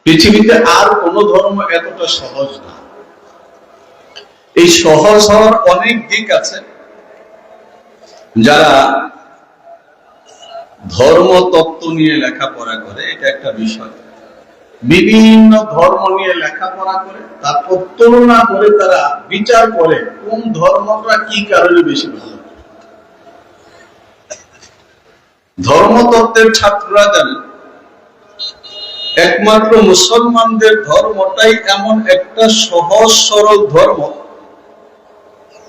পৃথিবীতে আর কোন ধর্ম এতটা সহজ না। এই সহজ হওয়ার অনেক দিক আছে। যারা ধর্মতত্ত্ব নিয়ে লেখাপড়া করে, এটা একটা বিষয়। বিভিন্ন ধর্ম নিয়ে লেখাপড়া করে, তারপর তুলনা করে তারা বিচার করে কোন ধর্মটা কি কারণে বেশি ভালো। ধর্মতত্ত্বের ছাত্ররা জানেন একমাত্র মুসলমানদের ধর্মটাই এমন একটা সহজ সরল ধর্ম।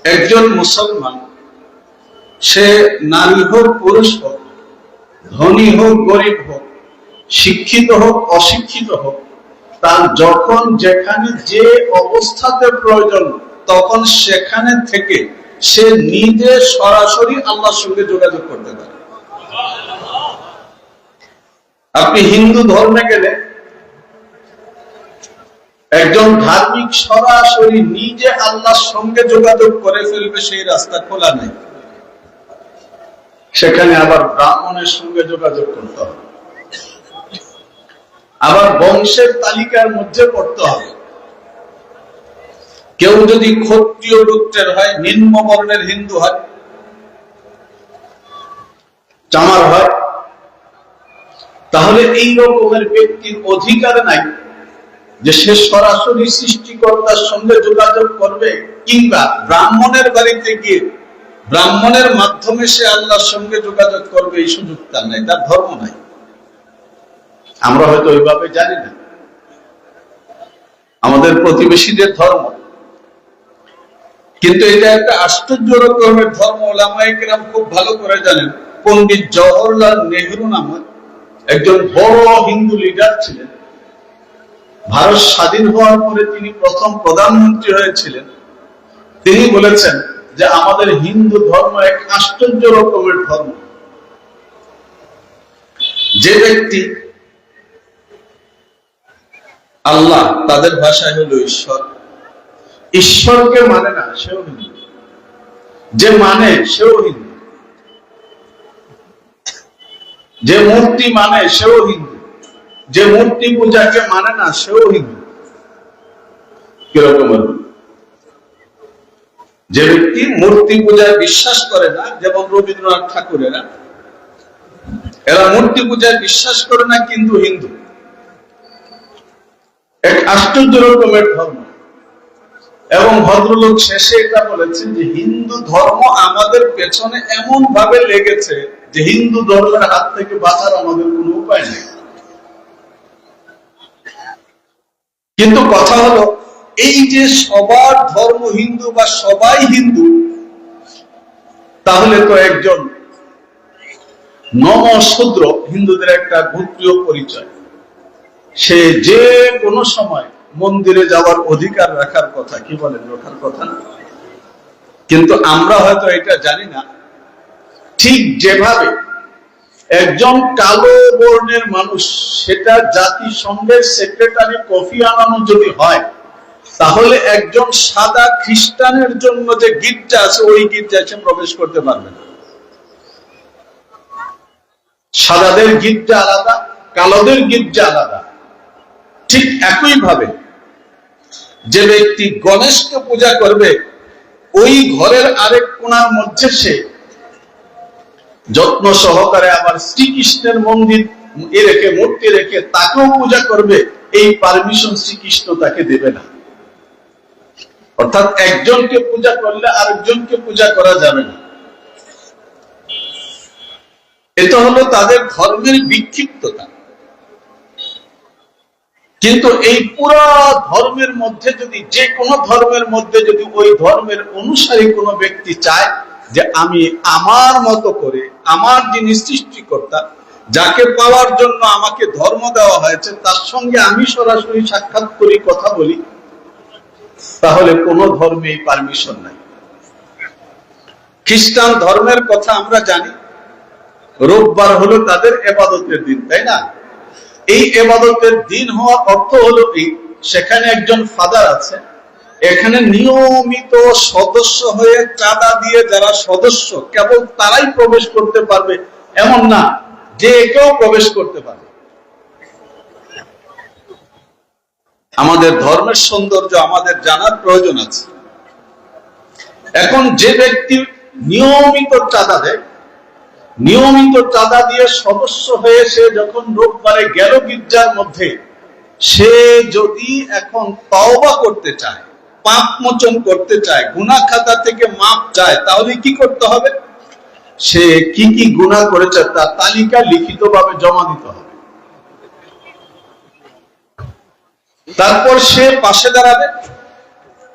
একজন মুসলমান, সে নারী হোক পুরুষ হোক, ধনী হোক গরিব হোক, শিক্ষিত হোক অশিক্ষিত হোক, তার যখন যেখানে যে অবস্থাতে প্রয়োজন তখন সেখানে থেকে সে নিজে সরাসরি আল্লাহর সঙ্গে যোগাযোগ করতে পারে। আপনি হিন্দু ধর্মে গেলে একজন ধার্মিক সরাসরি নিজে আল্লাহর সঙ্গে যোগাযোগ করে ফেলবে, সেই রাস্তা খোলা নেই। সেখানে আবার ব্রাহ্মণের সঙ্গে যোগাযোগ করতে হবে, আবার বংশের তালিকার মধ্যে পড়তে হবে। কেউ যদি ক্ষত্রিয় গোত্রের হয়, নিম্ন বর্ণের হিন্দু হয়, চামার হয়, তাহলে এই রকমের ব্যক্তির অধিকার নাই যে সে সরাসরি সৃষ্টিকর্তার সঙ্গে যোগাযোগ করবে, কিংবা ব্রাহ্মণের বাড়িতে গিয়ে ব্রাহ্মণের মাধ্যমে সে আল্লাহর সঙ্গে যোগাযোগ করবে। এই সুযোগ তার নাই, তার ধর্ম নাই। আমরা হয়তো ওইভাবে জানি না। আমাদের প্রতিবেশীদের ধর্ম, কিন্তু এটা একটা আশ্চর্য রকমের ধর্ম। ওলামায়ে কেরাম খুব ভালো করে জানেন। পণ্ডিত জওহরলাল নেহরু নামে একজন বড় হিন্দু লিডার ছিলেন। ভারত স্বাধীন হওয়ার পরে তিনি প্রথম প্রধানমন্ত্রী হয়েছিলেন। তিনি বলেছেন যে আমাদের হিন্দু ধর্ম এক আশ্চর্য রকমের ধর্ম। যে ব্যক্তি আল্লাহ, তাদের ভাষায় হলো ঈশ্বর, ঈশ্বরকে মানে না সেও হিন্দু, যে মানে সেও হিন্দু, যে মূর্তি মানে সেও হিন্দু, যে মূর্তি পূজাকে মানে না সেও হিন্দু। কিরকম? যে ব্যক্তি মূর্তি পূজায় বিশ্বাস করে না, যেমন রবীন্দ্রনাথ ঠাকুরেরা, এরা মূর্তি পূজায় বিশ্বাস করে না কিন্তু হিন্দু। এক আশ্চর্য রকমের ধর্ম। এবং ভদ্রলোক শেষে এটা বলেছেন যে হিন্দু ধর্ম আমাদের পেছনে এমন ভাবে লেগেছে যে হিন্দু ধর্মের হাত থেকে বাঁচার আমাদের কোনো উপায় নেই। কিন্তু কথা হলো, এই যে সবার ধর্ম হিন্দু বা সবাই হিন্দু, তাহলে তো একজন নমশূদ্র হিন্দুদের একটা গোত্রীয় পরিচয়, সে যে কোনো সময় মন্দিরে যাওয়ার অধিকার রাখার কথা। কি বলেন? রাখার কথা না। কিন্তু আমরা হয়তো এটা জানি না। ঠিক যেভাবে একজন কালো বর্ণের মানুষ, সেটা জাতিসংঘের সেক্রেটারি কফি আনানো যদি হয়, তাহলে একজন সাদা খ্রিস্টানের জন্য যে গির্জা আছে, ওই গির্জায় সে প্রবেশ করতে পারবে না। সাদাদের গির্জা আলাদা, কালোদের গির্জা আলাদা। ঠিক একই ভাবে যে ব্যক্তি গণেশকে পূজা করবে, ওই ঘরের আরেক কোণার মধ্যে সে যত্ন সহকারে আবার শ্রীকৃষ্ণের মন্দির রেখে, মূর্তি রেখে তাকেও পূজা করবে, এই পারমিশন শ্রীকৃষ্ণ তাকে দেবে না। অর্থাৎ একজনকে পূজা করলে আরেকজনকে পূজা করা যাবে না। এটা হলো তাদের ধর্মের বিক্ষিপ্ততা। কিন্তু এই পুরো ধর্মের মধ্যে যদি, যে কোনো ধর্মের মধ্যে যদি ওই ধর্মের অনুসারী কোনো ব্যক্তি চায় যে আমি আমার মতো করে, আমার যিনি সৃষ্টিকর্তা, যাকে পাওয়ার জন্য আমাকে ধর্ম দেওয়া হয়েছে, তার সঙ্গে আমি সরাসরি সাক্ষাৎ করি, কথা বলি, তাহলে কোন ধর্মে পারমিশন নাই। খ্রিস্টান ধর্মের কথা আমরা জানি, রোববার হলো তাদের ইবাদতের দিন, তাই না? এই ইবাদতের দিন হওয়ার অর্থ হলো কি, সেখানে একজন ফাদার আছে, এখানে নিয়মিত সদস্য হয়ে চাঁদা দিয়ে যারা সদস্য, কেবল তারাই প্রবেশ করতে পারবে এমন না, যে কেউ প্রবেশ করতে পারবে। আমাদের ধর্মের সৌন্দর্য আমাদের জানার প্রয়োজন আছে। এখন যে ব্যক্তি নিয়মিত চাঁদা দেয়, নিয়মিত চাঁদা দিয়ে সদস্য হয়ে সে যখন রোববারে গেল গির্জার মধ্যে, সে যদি এখন তওবা করতে চায়, পাপ মোচন করতে চায়, গুনাহ খাতা থেকে মাপ চায়, তাহলে কি করতে হবে? সে কি কি গুনাহ করেছে তার তালিকা লিখিতভাবে জমা দিতে হবে। তারপর সে পাশে দাঁড়াবে,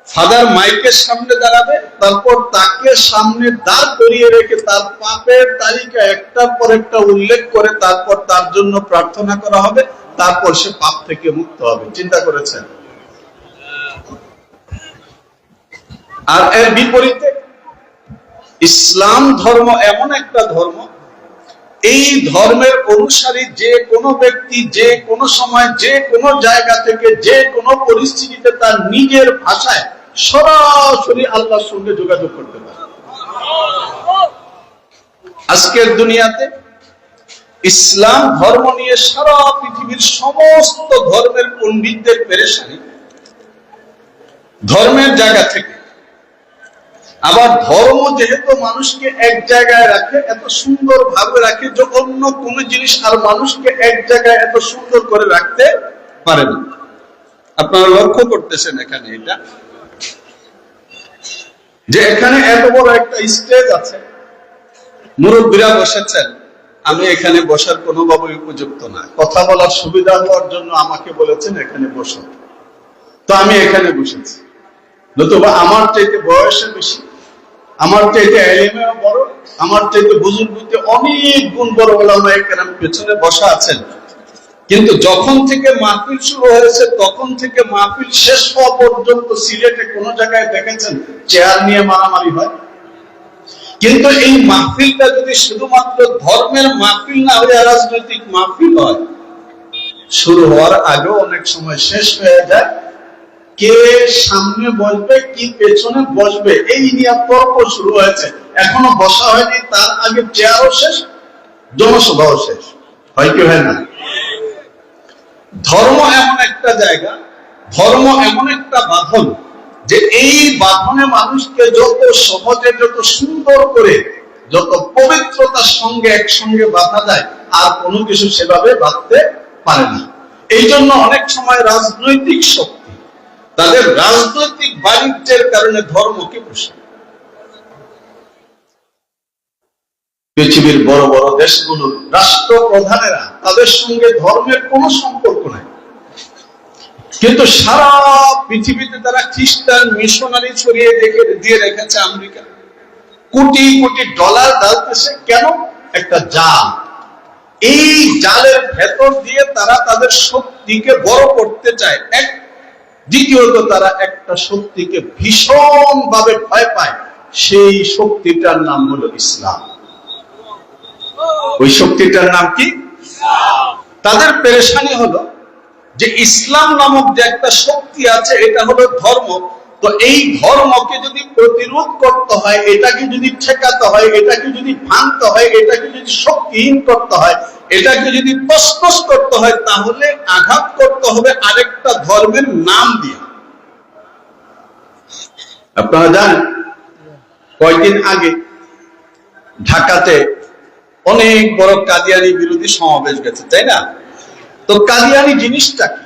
ফাদার মাইকের সামনে দাঁড়াবে, তারপর তাকে সামনে দাঁড় করিয়ে রেখে তার পাপের তালিকা একটার পর একটা উল্লেখ করে তারপর তার জন্য প্রার্থনা করা হবে, তারপর সে পাপ থেকে মুক্ত হবে। চিন্তা করেছেন? আর এর বিপরীতে ইসলাম ধর্ম এমন একটা ধর্ম, এই ধর্মের অনুসারী যে কোনো ব্যক্তি যে কোনো সময় যে কোনো জায়গা থেকে যে কোনো পরিস্থিতিতে তার নিজের ভাষায় সরাসরি আল্লাহর সঙ্গে যোগাযোগ করতে পারে। আজকের দুনিয়াতে ইসলাম ধর্ম নিয়ে সারা পৃথিবীর সমস্ত ধর্মের পণ্ডিতদের পেরেশানি ধর্মের জায়গা থেকে। আবার ধর্ম যেহেতু মানুষকে এক জায়গায় রাখে, এত সুন্দর ভাবে রাখে যে অন্য কোন জিনিস আর মানুষকে এক জায়গায় এত সুন্দর করে রাখতে পারে না। আপনারা লক্ষ্য করতেছেন এখানে এটা, যে এখানে এত বড় একটা স্টেজ আছে, মুরব্বীরা বসেছেন, আমি এখানে বসার কোনোভাবে উপযুক্ত না, কথা বলার সুবিধা হওয়ার জন্য আমাকে বলেছেন এখানে বসো, তো আমি এখানে বসেছি। নতুবা আমার চাইতে বয়সে বেশি, আমার চাইতে এলেমেও বড়, আমার চাইতে বুজুর্গতে অনেক গুণ বড় ওলামায়ে কেরাম পেছনে বসা আছেন, কিন্তু যখন থেকে মাহফিল শুরু হয়েছে তখন থেকে মাহফিল শেষ হওয়া পর্যন্ত সিলেটে কোন জায়গায় দেখেছেন চেয়ার নিয়ে মারামারি হয়? কিন্তু এই মাহফিলটা যদি শুধুমাত্র ধর্মের মাহফিল না হয়ে রাজনৈতিক মাহফিল হয়, শুরু হওয়ার আগেও অনেক সময় শেষ হয়ে যায়। কে সামনে বসবে কি পেছনে বসবে এই নিয়ে তর্ক শুরু হয়েছে, এখনো বসা হয়নি, তার আগে চেয়ারও শেষ, জনসভাও শেষ। হয় কি হয় না? ধর্ম এমন একটা জায়গা, ধর্ম এমন একটা বাঁধন, যে এই বাঁধনে মানুষকে যত সহজে যত সুন্দর করে যত পবিত্রতার সঙ্গে একসঙ্গে বাঁধা যায়, আর কোনো কিছু সেভাবে বাঁধতে পারে না। এই জন্য অনেক সময় রাজনৈতিক শক্তি তাদের রাজনৈতিক বাণিজ্যের কারণে ধর্মকে পোষে। পৃথিবীর বড় বড় দেশগুলোর রাষ্ট্রপ্রধানেরা, তাদের সঙ্গে ধর্মের কোনো সম্পর্ক নাই, কিন্তু সারা পৃথিবীতে তারা খ্রিস্টান মিশনারি ছড়িয়ে দিয়ে রেখেছে। আমেরিকা কোটি কোটি ডলার ঢালতেছে, কেন? একটা জাল। এই জালের ভেতর দিয়ে তারা তাদের শক্তিকে বড় করতে চায়। এক দ্বিতীয়ত তারা একটা শক্তিকে ভীষণ ভাবে ভয় পায়, সেই শক্তিটার নাম হলো ইসলাম। ওই শক্তিটার নাম কি? তাদের পেরেশানি হলো যে ইসলাম নামক যে একটা শক্তি আছে, এটা হলো ধর্ম। তো এই ধর্মকে যদি প্রতিরোধ করতে হয়, এটাকে যদি ঠেকাতে হয়, এটাকে যদি ভাঙতে হয়, এটাকে যদি শক্তিহীন করতে হয়, এটাকে যদি তছনছ করতে হয়, তাহলে আঘাত করতে হবে আরেকটা ধর্মের নাম দিয়ে। আপনারা জানেন কয়েকদিন আগে ঢাকাতে অনেক বড় কাদিয়ানি বিরোধী সমাবেশ গেছে, তাই না? তো কাদিয়ানি জিনিসটা কি?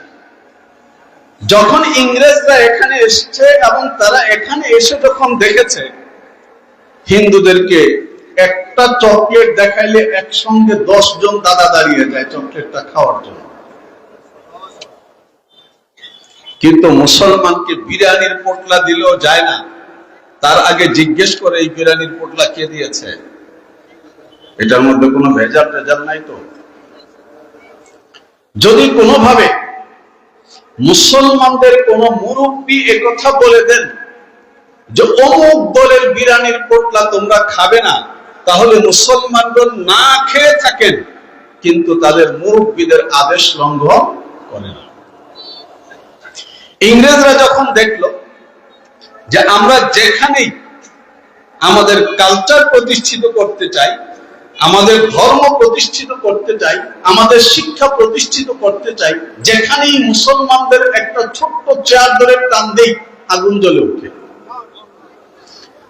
যখন ইংরেজরা এখানে এসেছে এবং তারা এখানে এসে যখন দেখেছে হিন্দুদেরকে একটা চকলেট দেখাইলে একসঙ্গে 10 জন দাদা দাঁড়িয়ে যায় চকলেটটা খাওয়ার জন্য, কিন্তু মুসলমানকে বিরিয়ানির পোটলা দিলেও যায় না, তার আগে জিজ্ঞেস করে এই বিরিয়ানির পোটলা কে দিয়েছে, এটার মধ্যে কোনো ভেজাল টেজাল নাই তো? যদি কোনোভাবে মুসলমানদের কোন মুরব্বী একথা বলে দেন যে অমুক দলের বিরিয়ানির পোটলা তোমরা খাবে না, তাহলে মুসলমানগণ না খেয়ে থাকেন, কিন্তু তাদের মুরব্বীদের আদেশ লঙ্ঘন করে না। ইংরেজরা যখন দেখলো যে আমরা যেখানেই আমাদের কালচার প্রতিষ্ঠিত করতে চাই, আমাদের ধর্ম প্রতিষ্ঠিত করতে চাই, আমাদের শিক্ষা প্রতিষ্ঠিত করতে চাই, যেখানেই মুসলমানদের একটা ছোট্ট চেয়ার ধরে টান দেই আগুন জ্বলে ওঠে,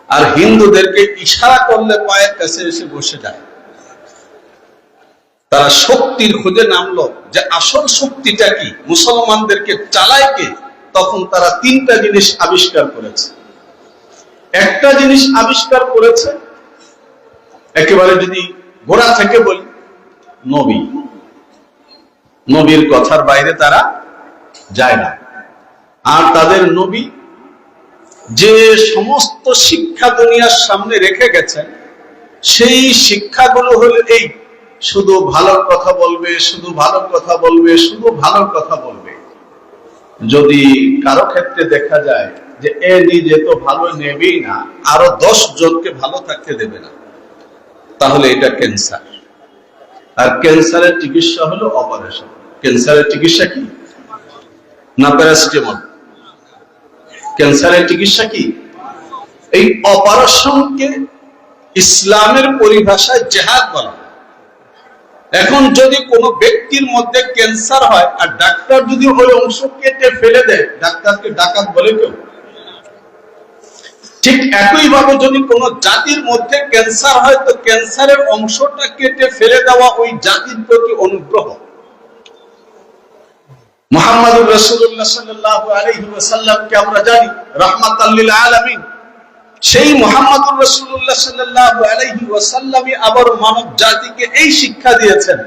আর হিন্দুদেরকে ইশারা করলে পায়ের কাছে এসে বসে যায়। তারা শক্তির খোঁজে নামলো যে আসল শক্তিটা কি, মুসলমানদেরকে চালায় কে। তখন তারা তিনটা জিনিস আবিষ্কার করেছে। একটা জিনিস আবিষ্কার করেছে, একেবারে যদি গোড়া থেকে বলি, নবী। নবীর কথার বাইরে তারা যায় না। আর তাদের নবী যে সমস্ত শিক্ষা দুনিয়ার সামনে রেখে গেছেন, সেই শিক্ষাগুলো হলো এই, শুধু ভালো কথা বলবে, শুধু ভালো কথা বলবে, শুধু ভালো কথা বলবে। যদি কারো ক্ষেত্রে দেখা যায় যে এ নিজে তো ভালো নেবেই না, আরো 10 জনকে ভালো থাকতে দেবে না, তাহলে এটা ক্যান্সার। আর ক্যান্সারের চিকিৎসা হলো অপারেশন। ক্যান্সারের চিকিৎসা কি? না প্যারাসিটামল। ক্যান্সারের চিকিৎসা কি? এই অপারেশনকে ইসলামের পরিভাষায় জিহাদ বলা। এখন যদি কোনো ব্যক্তির মধ্যে ক্যান্সার হয় আর ডাক্তার যদি ওই অংশ কেটে ফেলে দেয়, ডাক্তারকে ডাকাত বলে কেউ? ঠিক একই ভাবে যদি কোনো জাতির মধ্যে ক্যান্সার হয়, তো ক্যান্সারের অংশটা কেটে ফেলে দেওয়া ওই জাতির প্রতি অনুগ্রহ। মুহাম্মদুর রাসূলুল্লাহ সাল্লাল্লাহু আলাইহি ওয়াসাল্লামকে আমরা জানি রাহমাতাল লিল আলামিন। সেই মুহাম্মদুর রাসূলুল্লাহ সাল্লাল্লাহু আলাইহি ওয়াসাল্লামই আবার মানব জাতিকে এই শিক্ষা দিয়েছেন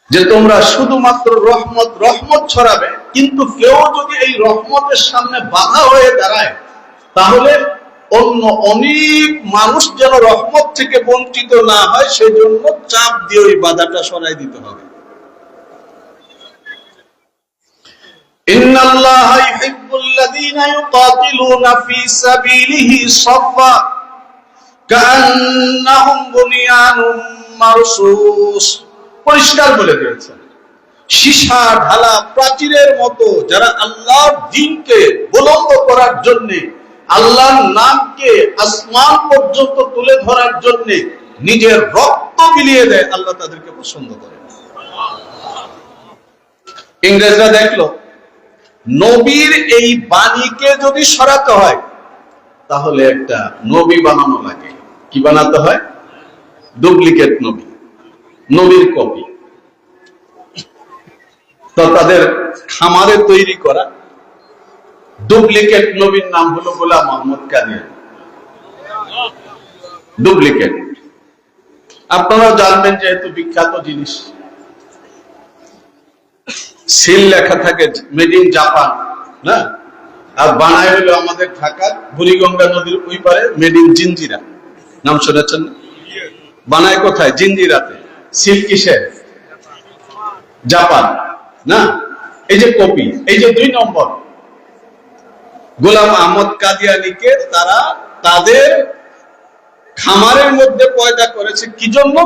যে তোমরা শুধুমাত্র রহমত রহমত ছড়াবে, কিন্তু কেউ যদি এই রহমতের সামনে বাধা হয়ে দাঁড়ায়, তাহলে অন্য অনেক মানুষ যেন রহমত থেকে বঞ্চিত না হয়, সেজন্য চাপ দিয়ে ওই বাধাটা সরাই দিতে হবে। ইন্নাল্লাহা ইউহিব্বুল্লাযীনা ইউকাতিলুনা ফী সাবিলিহি সাফফা কাআন্নাহুম বুনিয়ানুম মারসুস। পরিষ্কার বলে দিয়েছেন, সীসা ঢালা প্রাচীরের মতো যারা আল্লাহর দ্বীনকে বুলন্দ করার জন্য, আল্লাহর নামকে আসমান পর্যন্ত তুলে ধরার জন্য নিজের রক্ত বিলিয়ে দেয়, আল্লাহ তাদেরকে পছন্দ করে। ইংরেজরা দেখলো নবীর এই বাণীকে যদি সরাতে হয়, তাহলে একটা নবী বানানো লাগে। কি বানাতে হয়? ডুপ্লিকেট নবী, নবীর কপি। তো তাদের খামারে তৈরি করা ডুপ্লিকেট নবীর নাম হলো গোলাম মোহাম্মদ কাদিয়ানী। ডুপ্লিকেট। আপনারা জানবেন, যেহেতু বিখ্যাত জিনিস, সিল লেখা থাকে মেড ইন জাপান, না? আর বানায় হলো আমাদের ঢাকার বুড়িগঙ্গা নদীর ওই পারে মেড ইন জিঞ্জিরা। নাম শুনেছেন? বানায় কোথায়? জিঞ্জিরাতে। সিল কিসের? জাপান, না? এই যে কপি, এই যে 2 নম্বর গোলাম আহমদ কাদিয়ানীকে তারা তাদের খামারের মধ্যে পয়দা করেছে। কি জন্য?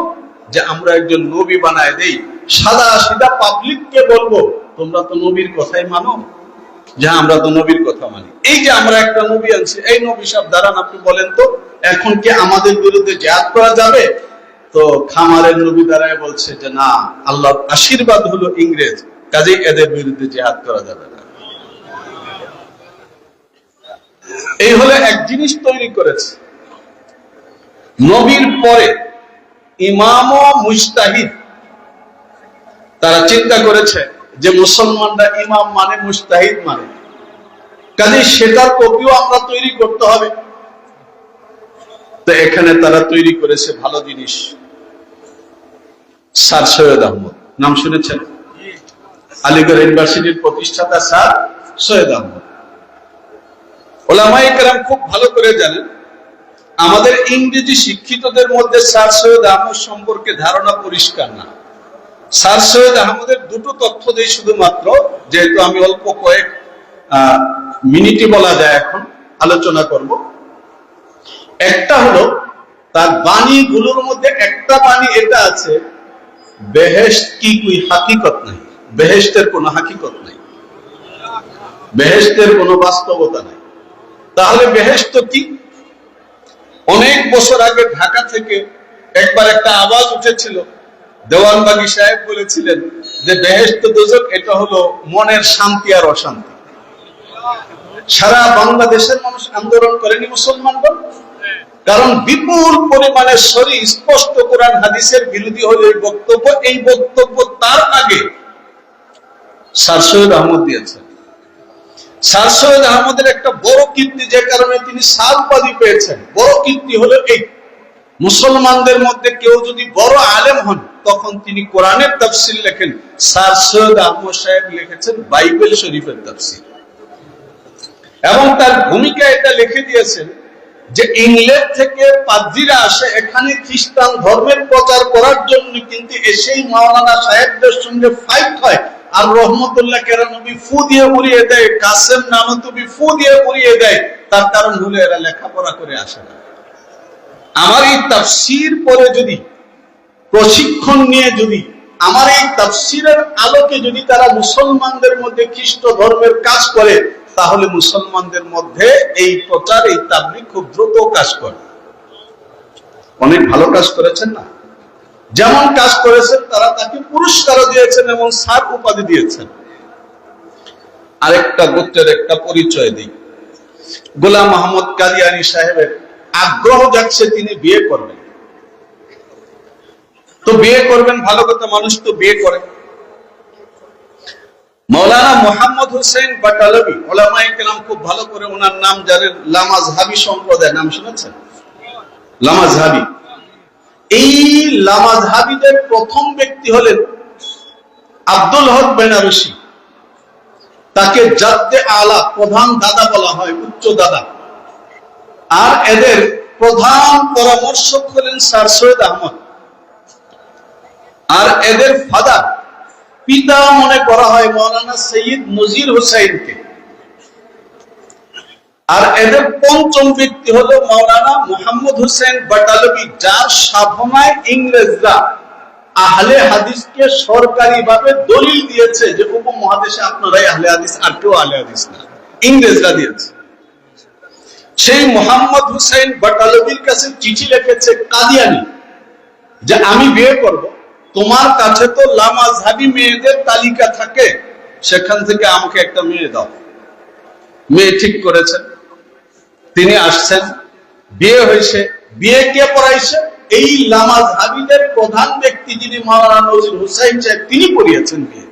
যে আমরা একজন নবী বানায় দেই, সাদা সিধা পাবলিককে বলবো তোমরা তো নবীর কথাই মানো। যে আমরা তো নবীর কথা মানি। এই যে আমরা একটা নবী আনছি, এই নবী সাহেব দাঁড়ান, আপনি বলেন তো এখন কি আমাদের বিরুদ্ধে জিহাদ করা যাবে? তো খামারের নবী দাঁড়ায় বলছে যে না, আল্লাহর আশীর্বাদ হলো ইংরেজ, কাজেই এদের বিরুদ্ধে জিহাদ করা যাবে না। এই হলো এক জিনিস তৈরি করেছে। নবীর পরে ইমাম ও মুজতাহিদ, তারা চিন্তা করেছে যে মুসলমানরা ইমাম মানে, মুজতাহিদ মানে, কাজেই সেটার কপিও আমরা তৈরি করতে হবে। তো এখানে তারা তৈরি করেছে ভালো জিনিস, স্যার সৈয়দ আহমদ। নাম শুনেছেন? আলিগড় ইউনিভার্সিটির প্রতিষ্ঠাতা স্যার সৈয়দ আহমদ। ওলামায়ে কেরাম খুব ভালো করে জানেন, আমাদের ইংরেজি শিক্ষিতদের মধ্যে স্যার সৈয়দ আহমদ সম্পর্কে ধারণা পরিষ্কার না। স্যার সৈয়দ আহমদের 2টো তথ্য দেই শুধুমাত্র, যেহেতু আমি অল্প কয়েক মিনিটই বলা যায়, এখন আলোচনা করব। একটা হলো তার বাণীগুলোর মধ্যে একটা বাণী এটা আছে, বেহেশত কি কোই হাকিকত নাই। বেহেশতের কোনো হাকিকত নাই, বেহেশতের কোনো বাস্তবতা নাই। তাহলে বেহেশত কি? অনেক বছর আগে ঢাকা থেকে একবার একটা আওয়াজ উঠেছিল, দেওয়ানবাগী সাহেব বলেছিলেন যে বেহেশত দোজখ এটা হলো মনের শান্তি আর অশান্তি। সারা বাংলাদেশের মানুষ আন্দোলন করেনি মুসলমানগণ, কারণ বিপুল পরিমাণে শরীর স্পষ্ট কোরআন হাদিসের বিরোধী হলো এই বক্তব্য তার আগে স্যার সৈয়দ আহমদ দিয়েছেন। স্যার সৈয়দ আহমদের একটা বড় কীর্তি, যে কারণে তিনি স্যার উপাধি পেয়েছেন, বড় কীর্তি হলো এই, মুসলমানদের মধ্যে কেউ যদি বড় আলেম হন তখন তিনি কোরআনের তাফসীর লেখেন। স্যার সৈয়দ আহমদ সাহেব লিখেছেন বাইবেল শরীফের তাফসীর, এবং তার ভূমিকা এটা লিখে দিয়েছেন যে ইংল্যান্ড থেকে পাদ্রীরা আসে এখানে খ্রিস্টান ধর্মের প্রচার করার জন্য, কিন্তু এসেই মাওলানা সাহেবদের সঙ্গে ফাইট হয়, আর রহমতুল্লাহ কেরানবী ফু দিয়ে উড়িয়ে দেয়, কাসেম নানতুবি ফু দিয়ে উড়িয়ে দেয়। তার কারণ হলো এরা লেখাপড়া করে আসে না। আমার এই তাফসীর পরে যদি প্রশিক্ষণ নিয়ে যদি আমার এই তাফসীরের আলোকে যদি তারা মুসলমানদের মধ্যে খ্রিস্ট ধর্মের কাজ করে, তাহলে মুসলমানদের মধ্যে এই প্রচার, এই তাবলীগ খুব দ্রুত কাজ করে। অনেক ভালো কাজ করেছেন না? যেমন কাজ করেছেন তারা তাকে পুরস্কারও দিয়েছেন এবং স্যার উপাধি দিয়েছেন। আরেকটা গোত্রের একটা পরিচয় দিই। গোলাম মাহমুদ কাদিয়ানী সাহেবের আগ্রহ যাচ্ছে তিনি বিয়ে করবেন। তো বিয়ে করবেন, ভালো কথা, মানুষ তো বিয়ে করে। মৌলানা মোহাম্মদ হোসেন বাটালভি, ওলামায়ে কেরাম খুব ভালো করে ওনার নাম জানেন, লামাজহাবি সম্প্রদায়, নাম শুনেছেন? লামাজহাবি। এই লামাজহাবিদের প্রথম ব্যক্তি হলেন আব্দুল হক বেনারসি। তাকে জাদ্দে আলা, প্রধান দাদা বলা হয়, উচ্চ দাদা। আর এদের প্রধান পরামর্শক হলেন স্যার সৈয়দ আহমদ। আর এদের ফাদার, পিতা মনে করা হয় মাওলানা সৈয়দ নজির হুসাইনকে। আর এদের পঞ্চম ব্যক্তি হলো মাওলানা মোহাম্মদ হোসেন বাটালভি, যার সাধনায় ইংরেজরা আহলে হাদিসকে সরকারিভাবে দলিল দিয়েছে যে উপমহাদেশে আপনারাই আহলে হাদিস, আর কেউ আহলে হাদিস না, ইংরেজরা দিয়েছে। সেই মোহাম্মদ হোসেন বাটালভির কাছে চিঠি লিখেছে কাদিয়ানী যে আমি বিয়ে করব, তোমার কাছে তো লামাজহাবি মেয়েদের তালিকা থাকে, সেখান থেকে আমাকে একটা মেয়ে দাও। মেয়ে ঠিক করেছেন, তিনি আসছেন, বিয়ে হয়েছে। বিয়ে কে পড়াইছে? এই লামাজহাবিদের প্রধান ব্যক্তি যিনি মাওলানা নজির হুসাইন সাহেব, তিনি পড়িয়েছেন বিয়ে।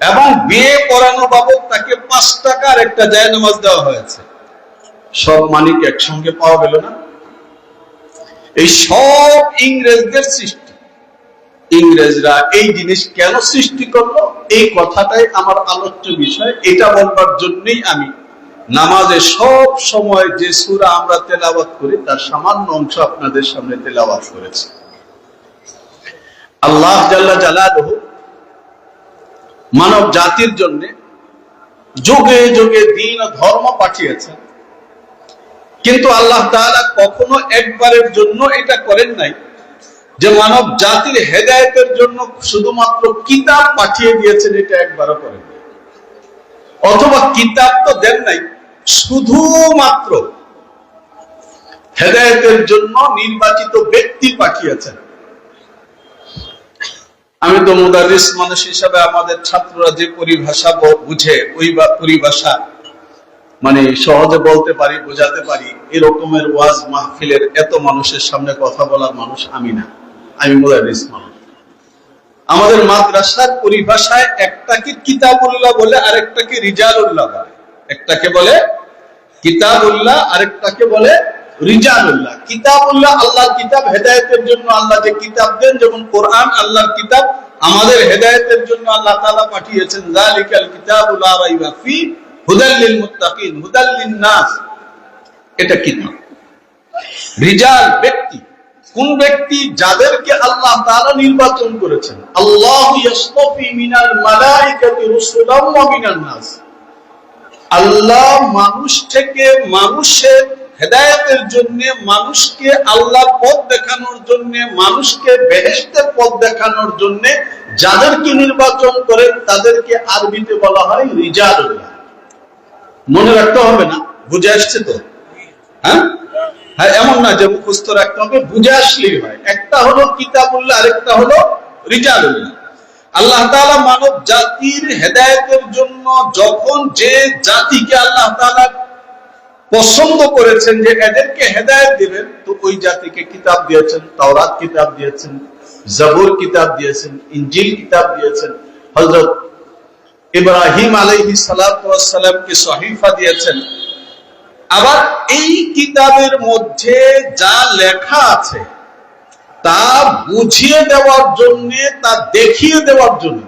এবং বিয়ে করানো বাবদ তাকে 5 টাকার একটা জায়নামাজ দেওয়া হয়েছে। সব মানিক একসঙ্গে পাওয়া গেল না। এই সব ইংরেজদের সৃষ্টি। ইংরেজরা এই জিনিস কেন সৃষ্টি করলো, এই কথাটাই আমার আলোচ্য বিষয়। এটা বলবার জন্যই আমি নামাজে সব সময় যে সূরা আমরা তেলাওয়াত করি তার সামান্য অংশ আপনাদের সামনে তেলাওয়াত করেছি। আল্লাহ জাল্লা জালালুহু মানব জাতির জন্য যুগে যুগে দ্বীন ও ধর্ম পাঠিয়েছেন, কিন্তু আল্লাহ তাআলা কখনো একবারের জন্য এটা করেন নাই যে মানব জাতির হেদায়েতের জন্য শুধুমাত্র কিতাব পাঠিয়ে দিয়েছেন, এটা একবারও করেন নাই। অথবা কিতাব তো দেন নাই, শুধুমাত্র হেদায়েতের জন্য নির্বাচিত ব্যক্তি পাঠিয়েছেন। আমি তো মুদারিস মানুষ হিসাবে আমাদের ছাত্ররা যে পরিভাষা বুঝে, ওই পরিভাষা মানে সহজে বলতে পারি, বোঝাতে পারি, এরকমের ওয়াজ মাহফিলের এত মানুষের সামনে কথা বলার মানুষ আমি না, আমি মুদারিস মানুষ। আমাদের মাদ্রাসার পরিভাষায় একটাকে কিতাবুল্লাহ বলে, আরেকটাকে রিজালুল্লাহ বলে। একটাকে বলে কিতাবুল্লাহ, আরেকটাকে বলে রিজালুল্লাহ। কিতাবুল্লাহ আল্লাহর কিতাব, হেদায়েতের জন্য আল্লাহ যে কিতাব দেন, যেমন কোরআন আল্লাহর কিতাব, আমাদের হেদায়েতের জন্য আল্লাহ তাআলা পাঠিয়েছেন যালিকাল কিতাবু লা রাইবা ফি হুদাল লিল মুত্তাকিন হুদাল লিন নাস, এটা কিতাব। রিজাল ব্যক্তি, কোন ব্যক্তি? যাদেরকে আল্লাহ তাআলা নির্বাচন করেছেন। আল্লাহু ইয়াসতাফি মিনাল মালাইকাতি রুসুলাম ওয়া মিনান নাস। আল্লাহ মানুষ থেকে মানুষের হেদায়েতের জন্য, মানুষকে আল্লাহর পথ দেখানোর জন্য, মানুষকে বেহেশতের পথ দেখানোর জন্য যাদেরকে নির্বাচন করেন তাদেরকে আরবিতে বলা হয় রিজালুল্লাহ। মনে রাখতে হবে না? বুঝে আসছে তো? হ্যাঁ, হ্যাঁ, এমন না যে মুখস্থ রাখতে হবে, বুঝে আসলেই হয়। একটা হলো কিতাবুল্লাহ, আরেকটা হলো রিজালুল্লাহ। আল্লাহ তাআলা মানব জাতির হেদায়েতের জন্য যখন যে জাতিকে আল্লাহ তাআলা পছন্দ করেছেন যে এদেরকে হেদায়েত দিবেন, তো ওই জাতিকে কিতাব দিয়েছেন। তাওরাত কিতাব দিয়েছেন, জাবুর কিতাব দিয়েছেন, ইনজিল কিতাব দিয়েছেন। হযরত ইব্রাহিম আলাইহিস সালাতু ওয়াস সালামকে সহিফা দিয়েছেন। আবার এই কিতাবের মধ্যে যা লেখা আছে তা বুঝিয়ে দেওয়ার জন্য, তা দেখিয়ে দেওয়ার জন্য,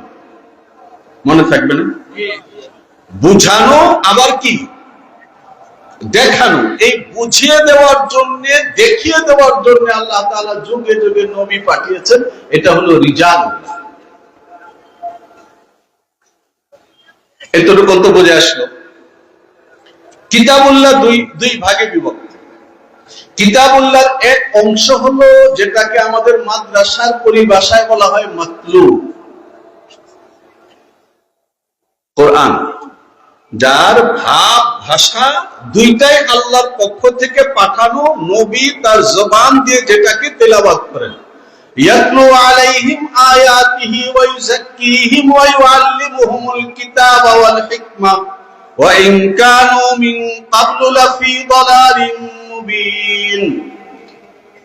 মনে থাকবে না, বুঝানো আবার কি দেখানো, এই বুঝিয়ে দেওয়ার জন্য, দেখিয়ে দেওয়ার জন্য আল্লাহ তাআলা যুগে যুগে নবী পাঠিয়েছেন। এটা হলো রিজালুল্লাহ। এতটুকু তো বুঝে আসলো। কিতাবুল্লাহ দুই ভাগে বিভক্ত। কিতাবুল্লাহর এক অংশ হলো যেটাকে আমাদের মাদ্রাসার পরিভাষায় বলা হয় মাতলু, কোরআন, যার ভাব ভাষা দুইটাই আল্লাহর পক্ষ থেকে পাঠানো। নবী তার জবান দিয়ে যেটাকে তেলাওয়াত করেন। ইয়াতলু আলাইহিম আয়াতিহি ওয়া ইউযাক্কিহিম ওয়া ইউআল্লিমুহুমুল কিতাবা ওয়াল হিকমা ওয়া ইন কানু মিন ক্বাবলু লাফি দালালিন মুবিন।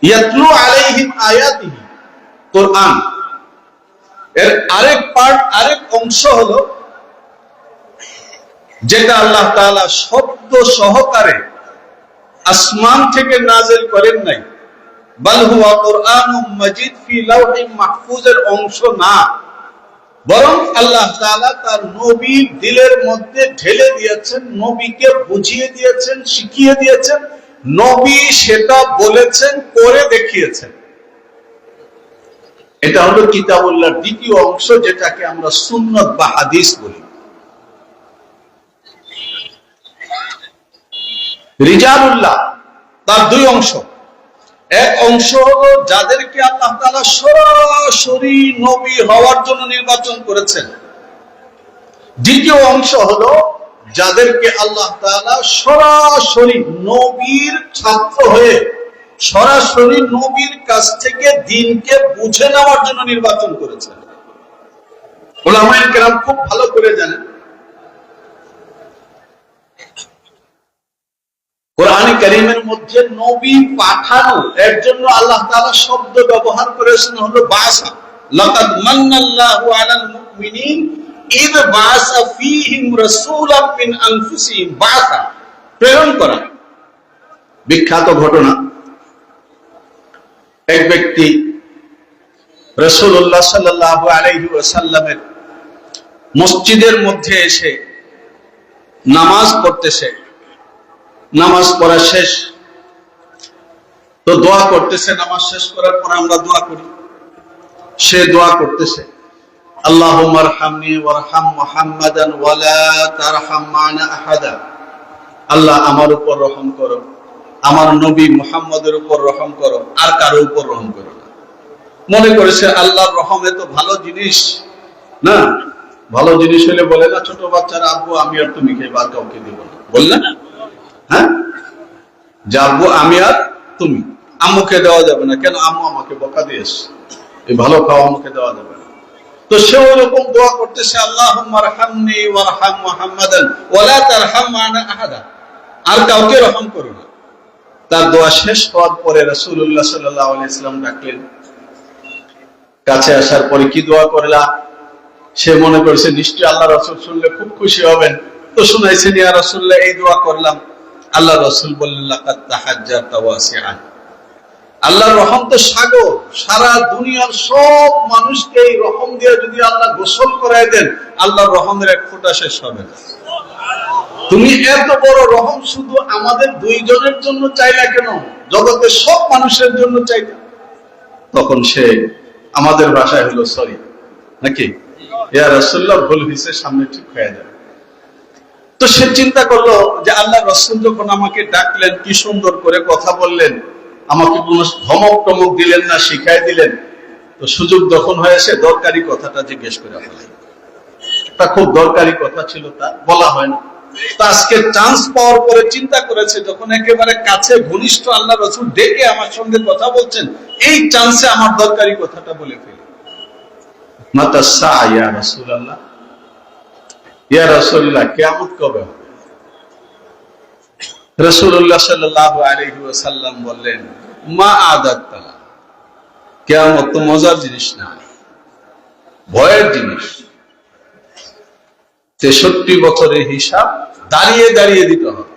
ইয়াতলু আলাইহিম আয়াতিহি, কোরআন। এর আরেক পার্ট, আরেক অংশ হলো যেটা আল্লাহ তাআলা শব্দ সহকারে আসমান থেকে নাযিল করেন নাই, বাল হুয়া কুরআনুম মাজিদ ফি লাওহিম মাহফুজের অংশ না, বরং আল্লাহ তাআলা তার নবীর দিলের মধ্যে ঢেলে দিয়েছেন, নবীকে বুঝিয়ে দিয়েছেন, শিখিয়ে দিয়েছেন। নবী সেটা বলেছেন, করে দেখিয়েছেন। এটা হলো কিতাবুল্লাহর দ্বিতীয় অংশ, যেটাকে আমরা সুন্নাত বা হাদিস বলি। রিজালুল্লাহ তার দুই অংশ। এক অংশ হলো যাদেরকে আল্লাহ তাআলা সরাসরি নবী হওয়ার জন্য নির্বাচন করেছেন। দ্বিতীয় অংশ হলো যাদেরকে আল্লাহ তাআলা সরাসরি নবীর ছাত্র হয়ে, সরাসরি নবীর কাছ থেকে দ্বীনকে বুঝে নেওয়ার জন্য নির্বাচন করেছেন। উলামায়ে কেরাম খুব ভালো করে জানেন, কোরআন কারীমের মধ্যে নবী পাঠানো এর জন্য আল্লাহ তাআলা শব্দ ব্যবহার করেছেন হলো বাসা। লাকাদ মান্নাল্লাহু আলাল মুমিনিন ইয বাসা ফীহিম রাসূলাম মিন আনফুসিহিম। বাসা, প্রেরণ করা। বিখ্যাত ঘটনা, এক ব্যক্তি রাসূলুল্লাহ সাল্লাল্লাহু আলাইহি ওয়াসাল্লামের মসজিদের মধ্যে এসে নামাজ পড়তেছে। নামাজ পড়া শেষ, তো দোয়া করতেছে। নামাজ শেষ করার পর আমরা দোয়া করি। সে দোয়া করতেছে, আল্লাহুম্মা আরহামনি ওয়ারহাম মুহাম্মাদান ওয়া লা তারহাম মা'না আহাদা। আল্লাহ আমার উপর রহম করো, আমার নবী মুহাম্মদের উপর রহম করো, আর কারো উপর রহম করো না। মনে করেছে আল্লাহর রহম এত ভালো জিনিস না। ভালো জিনিস হলে বলে না ছোট বাচ্চারা, আব্বু আমি আর তুমি খেয়ে আর কাউকে দিব না, বললে না? হ্যাঁ, যে আব্বু আমি আর তুমি, আম্মুকে দেওয়া যাবে না। কেন? আম্মু আমাকে বকা দিয়েছে, এই ভালো খাওয়া আম্মুকে দেওয়া যাবে না। তো সে ওরকম দোয়া করতেছে, আল্লাহুম্মা আরহামনি ওয়ারহাম মুহাম্মাদান ওয়া লা তারহাম মা'না আহাদা, আর কাউকে রহম করো না। তার দোয়া শেষ হওয়ার পরে রাসূলুল্লাহ সাল্লাল্লাহু আলাইহি ওয়াসাল্লাম ডাকলেন। কাছে আসার পরে কি দোয়া করলা? সে মনে করেছে নিশ্চয়ই আল্লাহ রাসূল শুনলে খুব খুশি হবেন, তো শুনাইছেন, ইয়া রাসূলুল্লাহ এই দোয়া করলাম। আল্লাহ রাসূল বললেন, লাকাদ তাহাজ্জাতা ওয়াসিআন। আল্লাহর রহম তো সাগর, সারা দুনিয়ার সব মানুষকে এই রহম দিয়ে যদি আল্লাহ গোসল করায় দেন, আল্লাহর রহমের এক ফোঁটা শেষ হবে না। তুমি এত বড় রহম শুধু আমাদের দুইজনের জন্য চাইলা কেন? জগতের সব মানুষের জন্য চাইলা। তখন সে আমাদের ভাষায় হলো সরি, নাকি ইয়া রাসূলুল্লাহ ভুল হয়েছে, সামনে ঠিক হয়ে যাবে। তো সে চিন্তা করলো যে আল্লাহ রাসূল যখন আমাকে ডাকলেন, কি সুন্দর করে কথা বললেন, আমাকে কোন ধমক টমক দিলেন না, শিখাই দিলেন, তো সুযোগ যখন হয়েছে দরকারি কথাটা জিজ্ঞেস করে ফেলাই। তা খুব দরকারি কথা ছিল, তা বলা হয় না। তো আজকে চান্স পাওয়ার পরে চিন্তা করেছে, যখন একেবারে কাছে ঘনিষ্ঠ আল্লাহ রাসূল ডেকে আমার সঙ্গে কথা বলছেন, এই চান্সে আমার দরকারি কথাটা বলে ফেলি। মাতা সা ইয়া রাসূলুল্লাহ, ইয়া রাসূলুল্লাহ, কিয়ামত কবে হবে? রাসূলুল্লাহ সাল্লাল্লাহু আলাইহি ওয়াসাল্লাম বললেন, মা আদাত্তা, কিয়ামত তো মজার জিনিস না, ভয়ের জিনিস। 63 বছরের হিসাব দাঁড়িয়ে দাঁড়িয়ে দিতে হবে।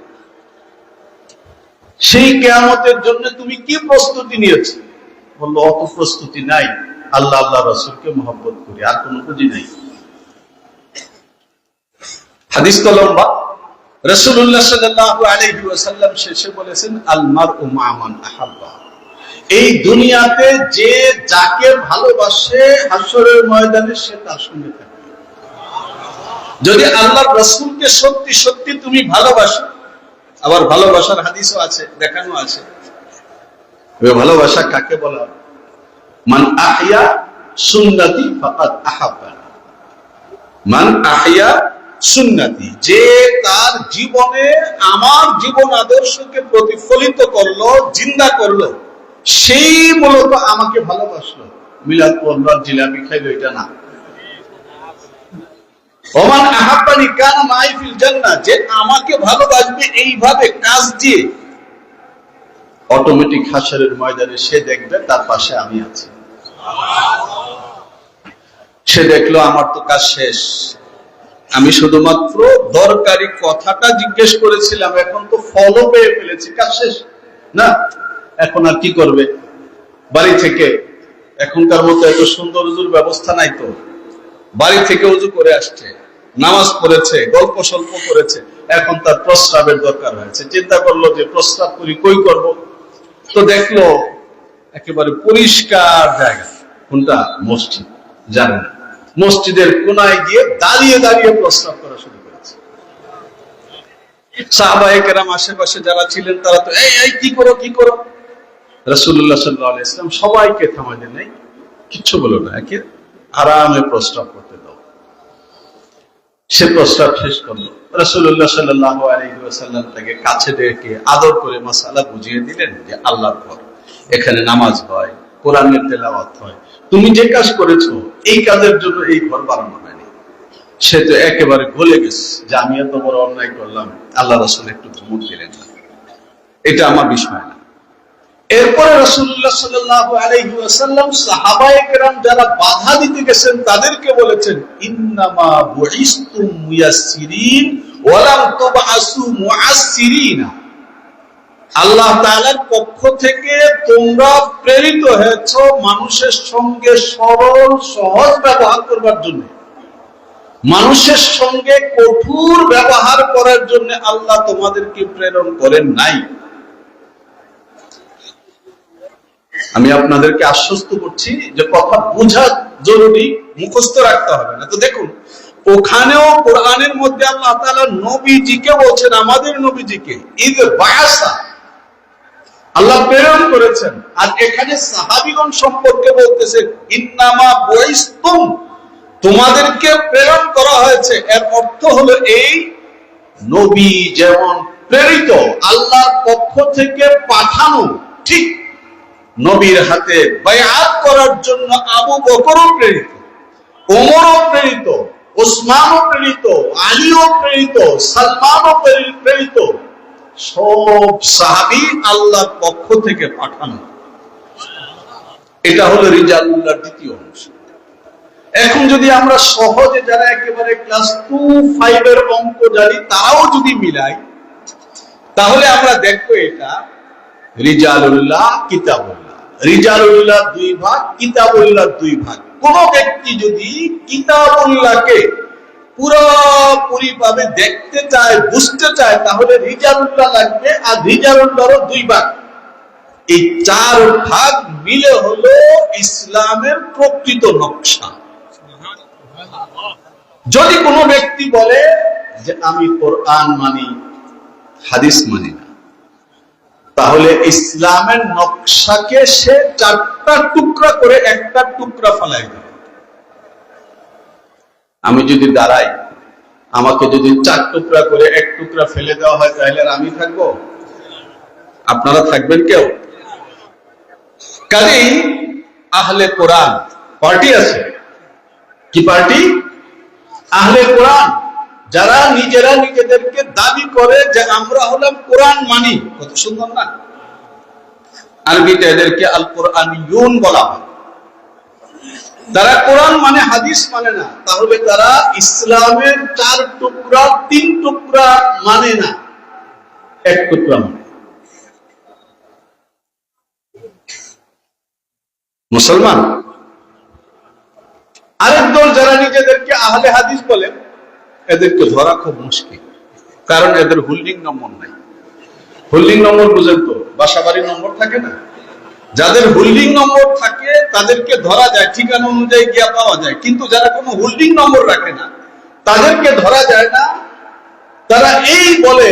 সেই কিয়ামতের জন্য তুমি কি প্রস্তুতি নিয়েছো? বললো, অত প্রস্তুতি নাই, আল্লাহ আল্লাহ রাসূলকে মহব্বত করি, আর কোনো পুঁজি নাই। হাদিস তো লম্বা। রাসূলুল্লাহ সাল্লাল্লাহু আলাইহি ওয়াসাল্লাম শেষে বলেছেন, আল মারউ মা মান আহাব্বা। এই দুনিয়াতে যে যাকে ভালোবাসে, হাসরের ময়দানে সে তার সঙ্গে থাকে। যদি আল্লাহর রাসূলকে সত্যি সত্যি তুমি ভালোবাসো, আবার ভালোবাসার হাদিসও আছে, দেখানো আছে ভালোবাসা কাকে বলা। মান আহইয়া সুন্নতি ফাকাদ আহাব্বানি, মান আহইয়া সুন্নতি, যে তার জীবনে আমার জীবন আদর্শকে প্রতিফলিত করলো, জিন্দা করলো, সেই মূলত আমাকে ভালোবাসলো। মিলাদ পড়লো, জিলাপি খাইলো, এটা না। ওমান আহাব্বানি কানা মাই ফিল জান্নাহ, যে আমাকে ভালোবাসবে এইভাবে কাজ দিয়ে, অটোমেটিক হাসরের ময়দানে সে দেখবে তার পাশে আমি আছি। সে দেখলো আমার তো কাজ শেষ, আমি শুধুমাত্র দরকারি কথাটা জিজ্ঞেস করেছিলাম, এখন তো ফলও পেয়ে ফেলেছি, কাজ শেষ না। এখন আর কি করবে? বাড়ি থেকে এখনকার মতো এত সুন্দর উজুর ব্যবস্থা নাই, তো বাড়ি থেকে উজু করে আসছে, নামাজ পড়েছে, গল্প সল্প করেছে, এখন তার প্রস্রাবের দরকার হয়েছে। চিন্তা করলো যে প্রস্রাব করি, কই করব? তো দেখলো একেবারে পরিষ্কার জায়গা, কোনটা? মসজিদ। জানেন, মসজিদের কোনায় গিয়ে দাঁড়িয়ে দাঁড়িয়ে প্রস্রাব করা শুরু করেছে। সাহাবায়ে কেরাম আশেপাশে যারা ছিলেন তারা তো এই কি করো কি করো। রাসূলুল্লাহ সাল্লাল্লাহু আলাইহি ওয়াসাল্লাম সবাইকে থামালেন, নাই কিচ্ছু বলো না, একে আরামে প্রস্রাব করতে দাও। সে প্রস্রাব শেষ করলো। রাসূলুল্লাহ সাল্লাল্লাহু আলাইহি ওয়াসাল্লাম তাকে কাছে ডেকে আদর করে মাসালা বুঝিয়ে দিলেন যে আল্লাহর ঘর, এখানে নামাজ হয়, কোরআনের তেলাওয়াত হয়, তুমি যে কাজ করেছো এই কাজের জন্য এই ঘর বানানো হয়নি। সে তো একেবারে গলে গেছে যে আমি এত বড় অন্যায় করলাম, আল্লাহ রাসূল একটু ধমক দিলেন না, এটা আমার বিষয় না। এরপরে রাসূলুল্লাহ সাল্লাল্লাহু আলাইহি ওয়াসাল্লাম সাহাবায়ে কেরাম যারা বাধা দিতে গেছেন তাদেরকে বলেছেন, ইন্নামা বুইসতুম মুয়াসসিরিন ওয়া লাম তুবআসু মুআসসিরিনা। আল্লাহ তাআলার পক্ষ থেকে তোমরা প্রেরিত হয়েছো মানুষের সঙ্গে সরল সহজ ব্যবহার করবার জন্য, মানুষের সঙ্গে কঠোর ব্যবহার করার জন্য আল্লাহ তোমাদেরকে প্রেরণ করেন নাই। আমি আপনাদেরকে আশ্বস্ত করছি যে কথা বোঝা জরুরি, মুখস্থ রাখতে হবে না। তো দেখুন, ওখানেও কোরআনের মধ্যে আল্লাহ তাআলা নবীজিকে বলছেন, আমাদের নবীজিকে ইদ বায়াসা, আল্লাহ প্রেরণ করেছেন। আর এখানে সাহাবীগণ সম্পর্কে বলতেছে ইন্নামা বুইসতুম, তোমাদেরকে প্রেরণ করা হয়েছে। এর অর্থ হলো এই, নবী যেমন প্রেরিত, আল্লাহর পক্ষ থেকে পাঠানো, ঠিক নবীর হাতে বায়াত করার জন্য আবু বকরও প্রেরিত, ওমরও প্রেরিত, ওসমানও প্রেরিত, আলীও প্রেরিত, সালমানও প্রেরিত, সব সাহাবী আল্লাহর পক্ষ থেকে পাঠানো। এটা হলো রিজালুল্লাহর দ্বিতীয় অংশ। এখন যদি আমরা সহজে যারা একেবারে ক্লাস 2-5 এর অঙ্ক জানি তারাও যদি মিলাই, তাহলে আমরা দেখবো এটা রিজালুল্লাহ, কিতাবুল্লাহ। রিজালুল্লাহ 2 ভাগ, কিতাবুল্লাহ 2 ভাগ। কোন ব্যক্তি যদি কিতাবুল্লাহকে পুরোপুরি ভাবে দেখতে চায়, বুঝতে চায়, তাহলে রিজালুল্লাহ লাগবে। আর রিজালুল্লাহরও 2 ভাগ, এই 4 ভাগ মিলে হলো ইসলামের প্রকৃত নকশা। যদি কোনো ব্যক্তি বলে যে আমি কোরআন মানি, হাদিস মানি না, তাহলে ইসলামের নকশাকে সে 4টা টুকরা করে একটা টুকরা ফেলাই দেবে। আমি যদি দাঁড়াই, আমাকে যদি 4 টুকরা করে 1 টুকরা ফেলে দেওয়া হয় তাহলে আর আমি থাকবো? আপনারা থাকবেন কেউ? কাজেই আহলে কোরআন পার্টি আছে। কি পার্টি? আহলে কোরআন, যারা নিজেরা নিজেদেরকে দাবি করে যে আমরা হলাম কোরআন মানি। কত সুন্দর না? আরবিতে এদেরকে আল কোরআনিয়ুন বলা হয়। তারা কোরআন মানে হাদিস মানে না, তাহলে তারা ইসলামের 4 টুকরা 3 টুকরা মানে না, 1 টুকরা মানে। মুসলমান আরেক দল যারা নিজেদেরকে আহলে হাদিস বলেন, এদেরকে ধরা খুব মুশকিল, কারণ এদের হোল্ডিং নম্বর নাই। হোল্ডিং নম্বর বুঝেন তো? বাসা বাড়ির নম্বর থাকে না? যাদের হোল্ডিং নম্বর থাকে তাদেরকে ধরা যায়, ঠিকানা অনুযায়ী গিয়া পাওয়া যায়, কিন্তু যারা কোনো হোল্ডিং নম্বর রাখে না তাদেরকে ধরা যায় না। তারা এই বলে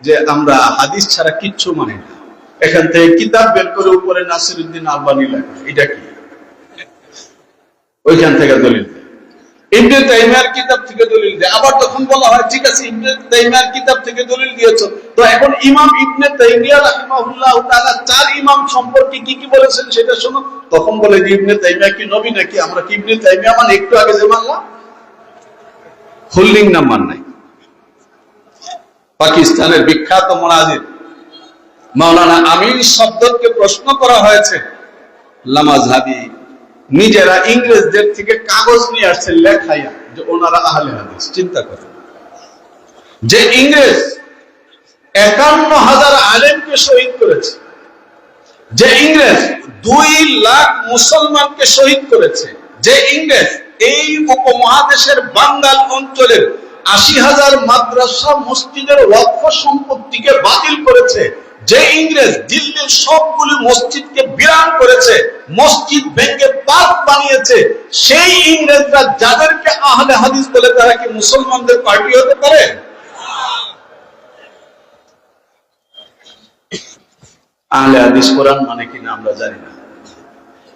যে আমরা হাদিস ছাড়া কিচ্ছু মানি না। এখান থেকে কিতাব বের করে উপরে নাসিরউদ্দিন আলবানী লেখা, এটা কি? ওইখান থেকে দলিল দেয়, ইবনে তাইমিয়ার কিতাব থেকে দলিল দেয়। আবার তখন বলা হয় ঠিক আছে ইবনে তাইমিয়ার কিতাব থেকে দলিল দিয়েছো, তো এখন ইমাম ইবনে তাইমিয়া রাহিমাহুল্লাহ তাআলা 4 ইমাম সম্পর্কে কি কি বলেছেন সেটা শোনো। তখন বলে যে ইবনে তাইমিয়া কি নবী নাকি? আমরা কি ইবনে তাইমিয়া মানে একটু আগে যে মানলাম? হোল্ডিং নাম্বার নাই। পাকিস্তানের বিখ্যাত মুনাজির মাওলানা আমিন শব্দকে প্রশ্ন করা হয়েছে, লামাযহাবী নিজেরা ইংরেজদের থেকে কাগজ নিয়ে আসছে লেখাইয়া যে ওনারা আহলে হাদিস। চিন্তা করেন, যে ইংরেজ 51,000 আলেমকে শহীদ করেছে, যে ইংরেজ 2 লাখ মুসলমানকে শহীদ করেছে, যে ইংরেজ এই উপমহাদেশের বাঙ্গাল অঞ্চলের 80,000 মাদ্রাসা মসজিদের ওয়াকফ সম্পত্তিকে বাতিল করেছে, যে ইংরেজ দিল্লির সবগুলো মসজিদকে বিরান করেছে, মসজিদ ভেঙে পার্ক বানিয়েছে, সেই ইংরেজরা যাদেরকে আহলে হাদিস বলে তারা কি মুসলমানদের পার্টি হতে পারে? আহলে হাদিস কোরআন মানে কিনা আমরা জানি না।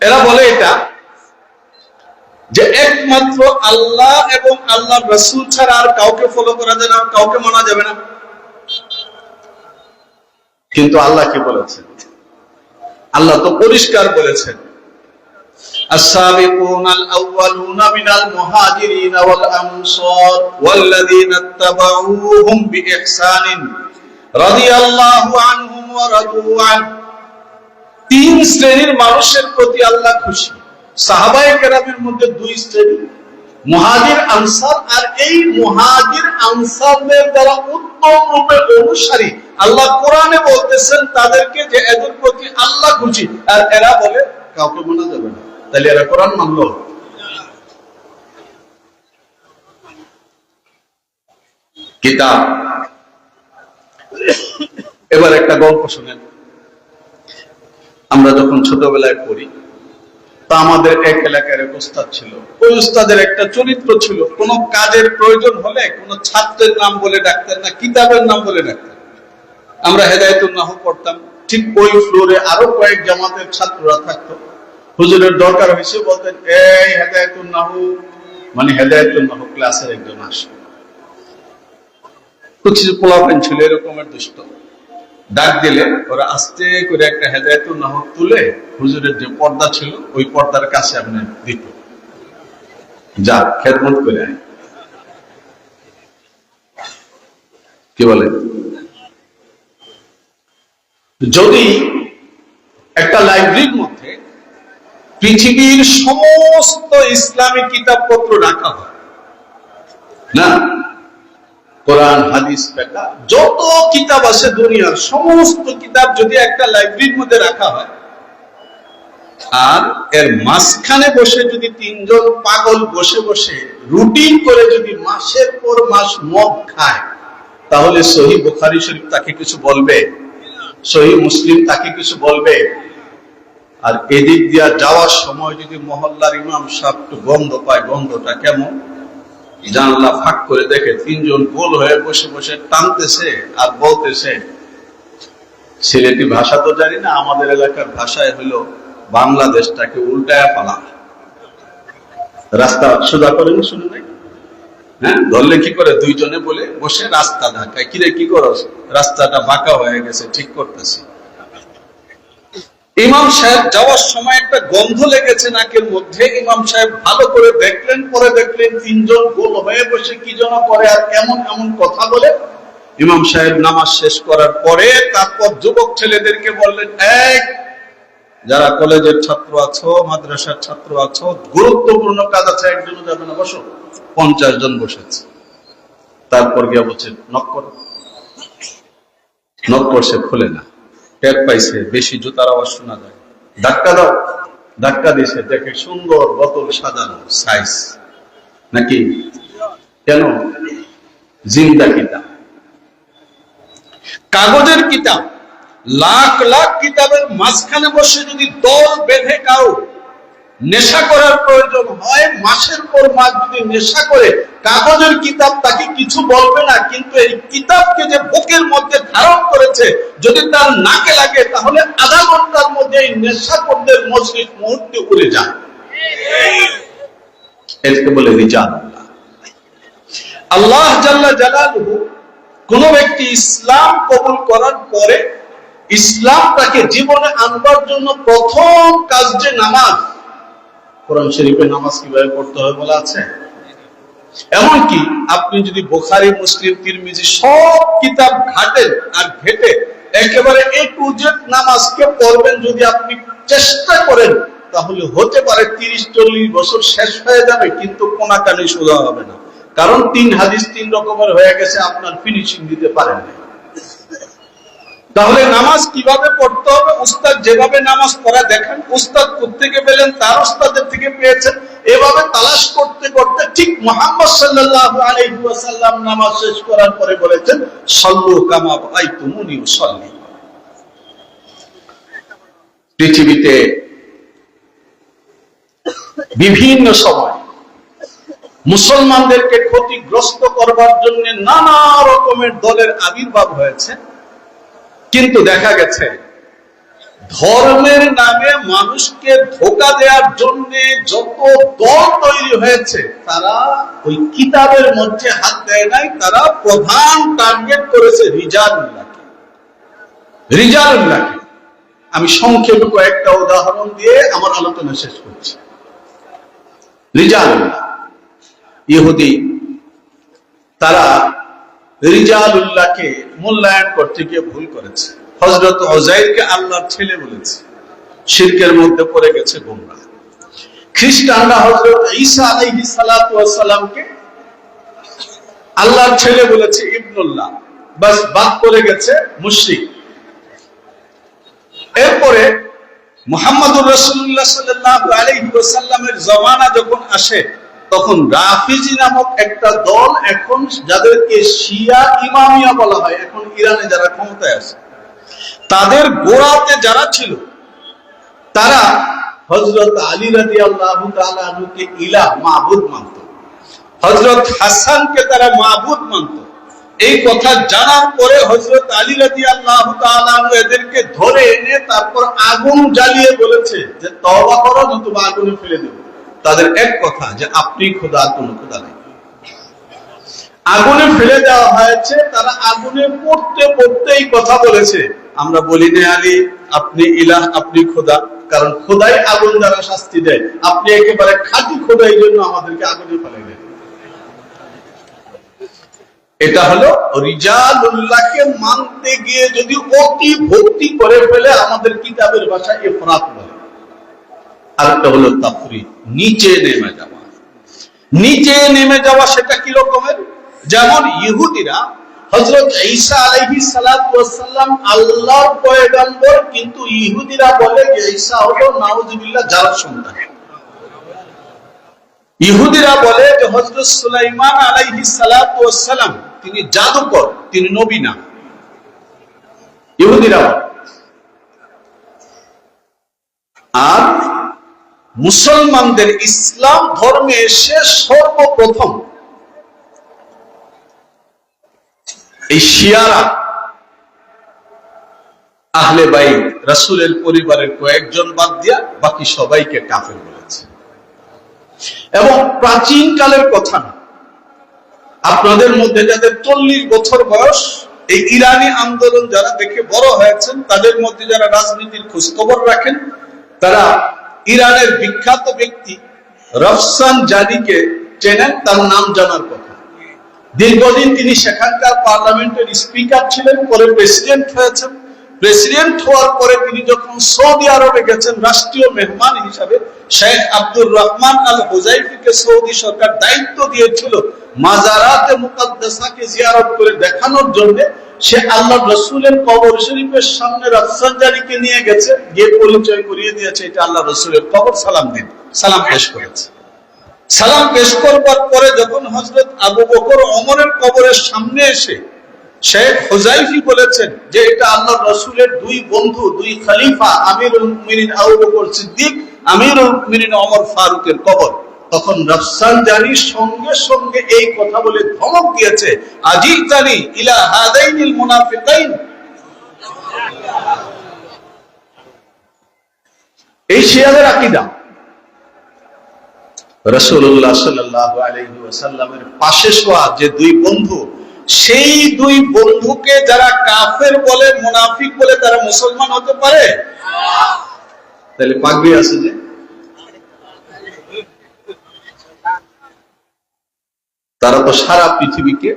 এরা বলে এটা যে একমাত্র আল্লাহ এবং আল্লাহর রাসূল ছাড়া আর কাউকে ফলো করা যায় না, কাউকে মানা যাবে না। কিন্তু আল্লাহ কি বলেছেন? আল্লাহ তো পরিষ্কার বলেছেন, আস-সাবিকুনাল আউওয়ালুনা মিনাল মুহাজিরিন ওয়াল আনসার ওয়াল্লাযীনা ইত্তাবাউহুম বিইহসানিন রাদিয়াল্লাহু আনহুম ওয়া রাদু আন। 3 শ্রেণীর মানুষের প্রতি আল্লাহ খুশি। সাহাবায়ে কেরামের মধ্যে 2 শ্রেণী, মুহাজির আনসার। আর এই মুহাজির আনসারদের যারা উত্তম রূপে অনুসারী, আল্লাহ কোরআনে বলতেছেন তাদেরকে যে এদের প্রতি আল্লাহ খুশি, আর এরা বলে কাউকে মানা যাবে না। তাহলে এরা কোরআন মানলো? কিতাব। এবার একটা গল্প শুনেন। আমরা যখন ছোটবেলায় পড়ি, তা আমাদের এক এলাকার এক উস্তাদ ছিল। ওই উস্তাদের একটা চরিত্র ছিল, কোন কাজের প্রয়োজন হলে কোন ছাত্রের নাম বলে ডাকতেন না, কিতাবের নাম বলে ডাকতেন। আমরা হেদায়েতুন নাহু পড়তাম, ঠিক ওই ফ্লোরে আরো কয়েক জামাতের ছাত্ররা থাকতো। হুজুরের দরকার হয়েছে, বলতেন এই হেদায়েতুন নাহু, মানে হেদায়েতুন নাহু ক্লাসের একজন আসে। কিছু পোলাপান ছিল এরকমের দুষ্ট, ডাক দিলে ওরা আস্তে করে একটা হেদায়েতুন নাহু তুলে হুজুরের যে পর্দা ছিল ওই পর্দার কাছে আপনি দিত, যা খেদমত করে আয়। কি বলে? যদি একটা লাইব্রেরির মধ্যে পৃথিবীর সমস্ত ইসলামী কিতাবপত্র রাখা হয় না, কোরআন হাদিস ফিকহ যত কিতাব আছে দুনিয়ার সমস্ত কিতাব যদি একটা লাইব্রেরির মধ্যে রাখা হয়, আর এর মাঝখানে বসে যদি 3 জন পাগল বসে বসে রুটিন করে যদি মাসের পর মাস মদ খায়, তাহলে সহিহ বুখারী শরীফ তাকে কিছু বলবে? সহিহ মুসলিম তাকে কিছু বলবে? আর এদিক দিয়া যাওয়ার সময় যদি মহল্লার ইমাম সাহেব একটু গন্ধ পায়, গন্ধটা কেমন, জানলা ফাঁক করে দেখে 3 জন গোল হয়ে বসে বসে টানতেছে আর বলতেছে, সিলেটি ভাষা তো জানি না, আমাদের এলাকার ভাষায় হলো বাংলাদেশটাকে উল্টায় ফেলা। রাস্তা সোজা করেন, শুনে নাই? হ্যাঁ, ধরলে কি করে? দুইজনে বলে বসে রাস্তা ঢাকায়, কিরে কি করস? রাস্তাটা বাঁকা হয়ে গেছে, ঠিক করতেছি। ইমাম সাহেব যাওয়ার সময় একটা গন্ধ লেগেছে নাকের মধ্যে। ইমাম সাহেব ভালো করে দেখলেন, পরে দেখলেন তিনজন গোল হয়ে বসে কি যেন করে আর এমন এমন কথা বলে। ইমাম সাহেব নামাজ শেষ করার পরে তারপর যুবক ছেলেদেরকে বললেন, এক যারা কলেজের ছাত্র আছো, মাদ্রাসার ছাত্র আছো, গুরুত্বপূর্ণ কাজ আছে, একজনও যাবে না, বসো। 50 জন বসেছে। তারপর গিয়ে বলছে নক করো। নক করছে, খুলে না। টের পাইছে বেশি জুতার আওয়াজ শোনা যায়, ধাক্কা দাও। ধাক্কা দিছে, দেখে সুন্দর বোতল সাজানো, সাইজ নাকি কেন? জিন্দা কিতাব, কাগজের কিতাব। লাখ লাখ কিতাবের মাঝখানে বসে যদি দল বেঁধে কাউ নেশা করার প্রয়োজন হয়, মাসের পর মাস যদি নেশা করে, কাগজের কিতাব তাকে কিছু বলবে না। কিন্তু এই কিতাবকে যে বুকের মধ্যে ধারণ করেছে, যদি তার নাকে লাগে, তাহলে আধা ঘন্টার মধ্যে এই নেশাখোরদের মজলিস মুহূর্তে উড়ে যায়। একে বলে রিজাল। আল্লাহ জাল্লা জালালুহু কোন ব্যক্তি ইসলাম কবুল করার পরে ইসলামটাকে জীবনে আনবার জন্য প্রথম কাজ যে নামাজ। কোরআন শরীফে নামাজ কিভাবে পড়তে হবে বলা আছে। এমনকি আপনি যদি বুখারী, মুসলিম, তিরমিজি সব কিতাব ঘাটেন আর ঘেটে একেবারে এ টু জেড নামাজকে পড়বেন, যদি আপনি চেষ্টা করেন, তাহলে হতে পারে 30-40 বছর শেষ হয়ে যাবে, কিন্তু কোনাকানি সোজা হবে না। কারণ 3 হাদিস 3 রকমের হয়ে গেছে, আপনার ফিনিশিং দিতে পারেন না। তাহলে নামাজ কিভাবে পড়তে হবে? উস্তাদ যেভাবে নামাজ পড়া দেখান, উস্তাদ কোত্থেকে পেলেন? তার উস্তাদের থেকে পেয়েছেন। এভাবে তালাশ করতে করতে ঠিক মুহাম্মদ সাল্লাল্লাহু আলাইহি ওয়াসাল্লাম নামাজ শেষ করার পরে বলেছেন, সাল্লু কামা রাআইতুমুনি উসাল্লি। পৃথিবীতে বিভিন্ন সময় মুসলমানদেরকে ক্ষতিগ্রস্ত করবার জন্য নানা রকমের দলের আবির্ভাব হয়েছে, কিন্তু দেখা গেছে ধর্মের নামে মানুষকে ধোঁকা দেওয়ার জন্য যত দল তৈরি হয়েছে, তারা ওই কিতাবের মধ্যে হাত দেয় নাই। তারা প্রধান টার্গেট করেছে রিজালুল্লাহকে। রিজালুল্লাহকে আমি সংক্ষেপে কয়েকটা উদাহরণ দিয়ে আমার আলোচনা শেষ করছি। রিজালুল্লাহ ইহুদি, তারা রিজালুল্লাহকে মূল্যায়ন করতে গিয়ে ভুল করেছে। হযরত উযাইরকে আল্লাহর ছেলে বলেছে, শিরকের মধ্যে পড়ে গেছে গোমরাহ। খ্রিস্টানরা হযরত ঈসা আলাইহিস সালাতু ওয়াস সালামকে আল্লাহর ছেলে বলেছে, ইবনুল্লাহ, বাস বাদ পড়ে গেছে, মুশরিক। এরপরে মুহাম্মদুর রাসূলুল্লাহ সাল্লাল্লাহু আলাইহি ওয়াসাল্লামের জামানা যখন আসে, তখন রাফিজি নামক একটা দল, এখন যাদেরকে শিয়া ইমামিয়া বলা হয়, এখন ইরানে যারা ক্ষমতায় আছে, তাদের গোড়াতে যারা ছিল, তারা হযরত আলী রাদিয়াল্লাহু তাআলা আনহুকে ইলাহ, মাবুদ মানত। হযরত হাসানকে তারা মাবুদ মানত। এই কথা জানার পরে হযরত আলী রাদিয়াল্লাহু তাআলা আনহু এদেরকে ধরে এনে তারপর আগুন জ্বালিয়ে বলেছে যে তওবা করো, নতুবা আগুনে ফেলে দেব। তাদের এক কথা যে আপনি খোদা, কোনো খোদা নেই। আগুনে ফেলে দেওয়া হয়েছে। তারা আগুনে পড়তে পড়তে এই কথা বলেছে, আমরা বলি না আলী আপনি ইলাহ, আপনি খোদা, কারণ খোদাই আগুন দ্বারা শাস্তি দেয়। আপনি একেবারে খাঁটি খোদা, এই জন্য আমাদেরকে আগুনে ফেলে দেন। এটা হলো রিজালুল্লাহকে মানতে গিয়ে যদি অতি ভক্তি করে ফেলে, আমাদের কিতাবের ভাষায় ইফরাত বলে। আরেকটা হলো তাফরিদ, নিচে নেমে যাওয়া। নিচে নেমে যাওয়া সেটা কি রকমের? যেমন ইহুদিরা হযরত ঈসা আলাইহিস সালাতু ওয়াস সালাম আল্লাহর পয়গম্বর, কিন্তু ইহুদিরা বলে যে ঈসা হলো নাউজুবিল্লাহ জারার সন্তান। ইহুদিরা বলে যে হযরত সুলাইমান আলাইহিস সালাতু ওয়াস সালাম তিনি জাদুকর, তিনি নবী না। ইহুদিরা বলে। আর মুসলমানদের ইসলাম ধর্মে এসে সর্বপ্রথম এই শিয়ারা আহলে বাইত, রাসূলের পরিবারের কয়েকজন বাদ দিয়া বাকি সবাইকে কাফের বলেছে। এবং প্রাচীন কালের কথা না, আপনাদের মধ্যে যাদের 40 বছর বয়স, এই ইরানি আন্দোলন যারা দেখে বড় হয়েছেন, তাদের মধ্যে যারা রাজনীতির খোঁজখবর রাখেন, তারা ইরানের বিখ্যাত ব্যক্তি রাফসানজানিকে চেনেন, তার নাম জানার কথা। দীর্ঘদিন তিনি সেখানকার পার্লামেন্টের স্পিকার ছিলেন, পরে প্রেসিডেন্ট হয়েছেন। প্রেসিডেন্ট হওয়ার পরে তিনি যখন সৌদি আরবে গেছেন রাষ্ট্রীয় মেহমান হিসাবে, শেখ আব্দুর রহমান আল হুজাইফিকে সৌদি সরকার দায়িত্ব দিয়েছিল মাজারাতে মুকাদ্দাসাকে জিয়ারত করে দেখানোর জন্য। সে আল্লাহর রাসূলের কবর শরীফের সামনে রাফসানজানিকে নিয়ে গেছে, গিয়ে পরিচয় করিয়ে দিয়েছে এটা আল্লাহর রাসূলের কবর, সালাম দিন। সালাম পেশ করেছে। সালাম পেশ করবার পরে যখন হযরত আবু বকর ওমরের কবরের সামনে এসে শেখ হুজাইফি বলেছেন যে এটা আল্লাহর রাসূলের দুই বন্ধু, দুই খলিফা আমিরুল মুমিনিন আবু বকর সিদ্দিক, আমিরুল মুমিনিন ওমর ফারুকের কবর, তখন রাফসানজানি সঙ্গে সঙ্গে এই কথা বলে ধমক দিয়েছে, আজিতানি ইলা হাদাইনিল মুনাফিকাইন। এই শিয়াদের আকীদা। রাসূলুল্লাহ সাল্লাল্লাহু আলাইহি ওয়াসাল্লামের পাশে শোয়া যে দুই বন্ধু, সেই দুই বন্ধুকে যারা কাফের বলে, মুনাফিক বলে, তারা মুসলমান হতে পারে? তাহলে পাগড়ি আছে যে, তারা তো সারা পৃথিবীকে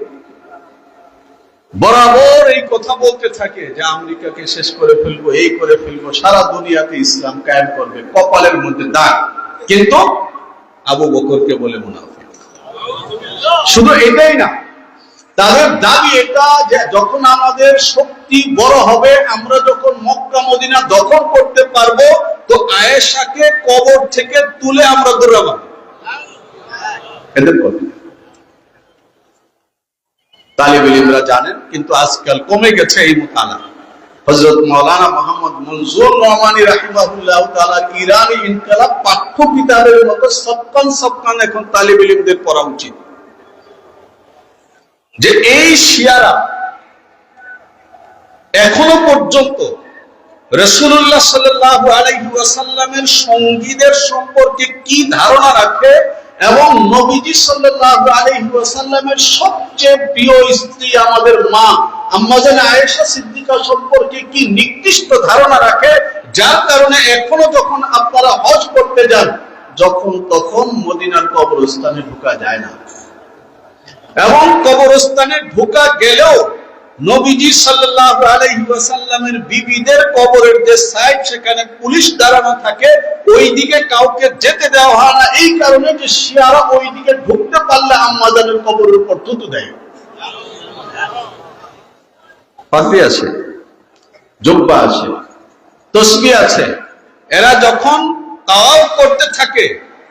বরাবর এই কথা বলতে থাকে যে আমেরিকাকে শেষ করে ফেলবো, এই করে ফেলবো, সারা দুনিয়াতে ইসলাম কায়েম করবে, কপালের মধ্যে দাগ। কিন্তু আবু বকরকে বলে মুনাফিক। শুধু এটাই না, তাদের দাবি এটা যে যখন আমাদের শক্তি বড় হবে, আমরা যখন মক্কা মদিনা দখল করতে পারবো, তো আয়েশাকে কবর থেকে তুলে আমরা দৌড়াবো। এদের কথা তালিবে ইলমরা জানেন, কিন্তু আজকাল কমে গেছে এই মুতালা। হযরত মাওলানা মুহাম্মদ মনজুর রহমানী রাহিমাহুল্লাহ তাআলা ইরানি ইনকিলাব পাঠ্য কিতাবের মতো সবকান এখন তালিবে ইলমদের পড়া উচিত। যে এই শিয়ারা এখনো পর্যন্ত রাসূলুল্লাহ সাল্লাল্লাহু আলাইহি ওয়াসাল্লামের সঙ্গীদের সম্পর্কে কি ধারণা রাখে, এবং নবীজি সাল্লাল্লাহু আলাইহি ওয়াসাল্লামের সবচেয়ে প্রিয় স্ত্রী আমাদের মা আম্মাজান আয়েশা সিদ্দিকা সম্পর্কে কি নির্দিষ্ট ধারণা রাখে, যার কারণে এখনো যখন আপনারা হজ করতে যান, যখন তখন মদিনার কবরস্থানে ঢোকা যায় না, এবং কবরস্থানে ঢোকা গেলেও নবীজি সাল্লাল্লাহু আলাইহি ওয়াসাল্লামের বিবিদের কবরের যে সাইড, সেখানে পুলিশ দাঁড়ানো থাকে, ওই দিকে কাউকে যেতে দেওয়া হয় না। এই কারণে যে শিয়ারা ওই দিকে ঢুকতে পারলে আম্মাজানের কবরের উপর থুতু দেয়। পাগড়ি আছে, জুব্বা আছে, তসবিহ আছে। এরা যখন তাওয়াফ করতে থাকে,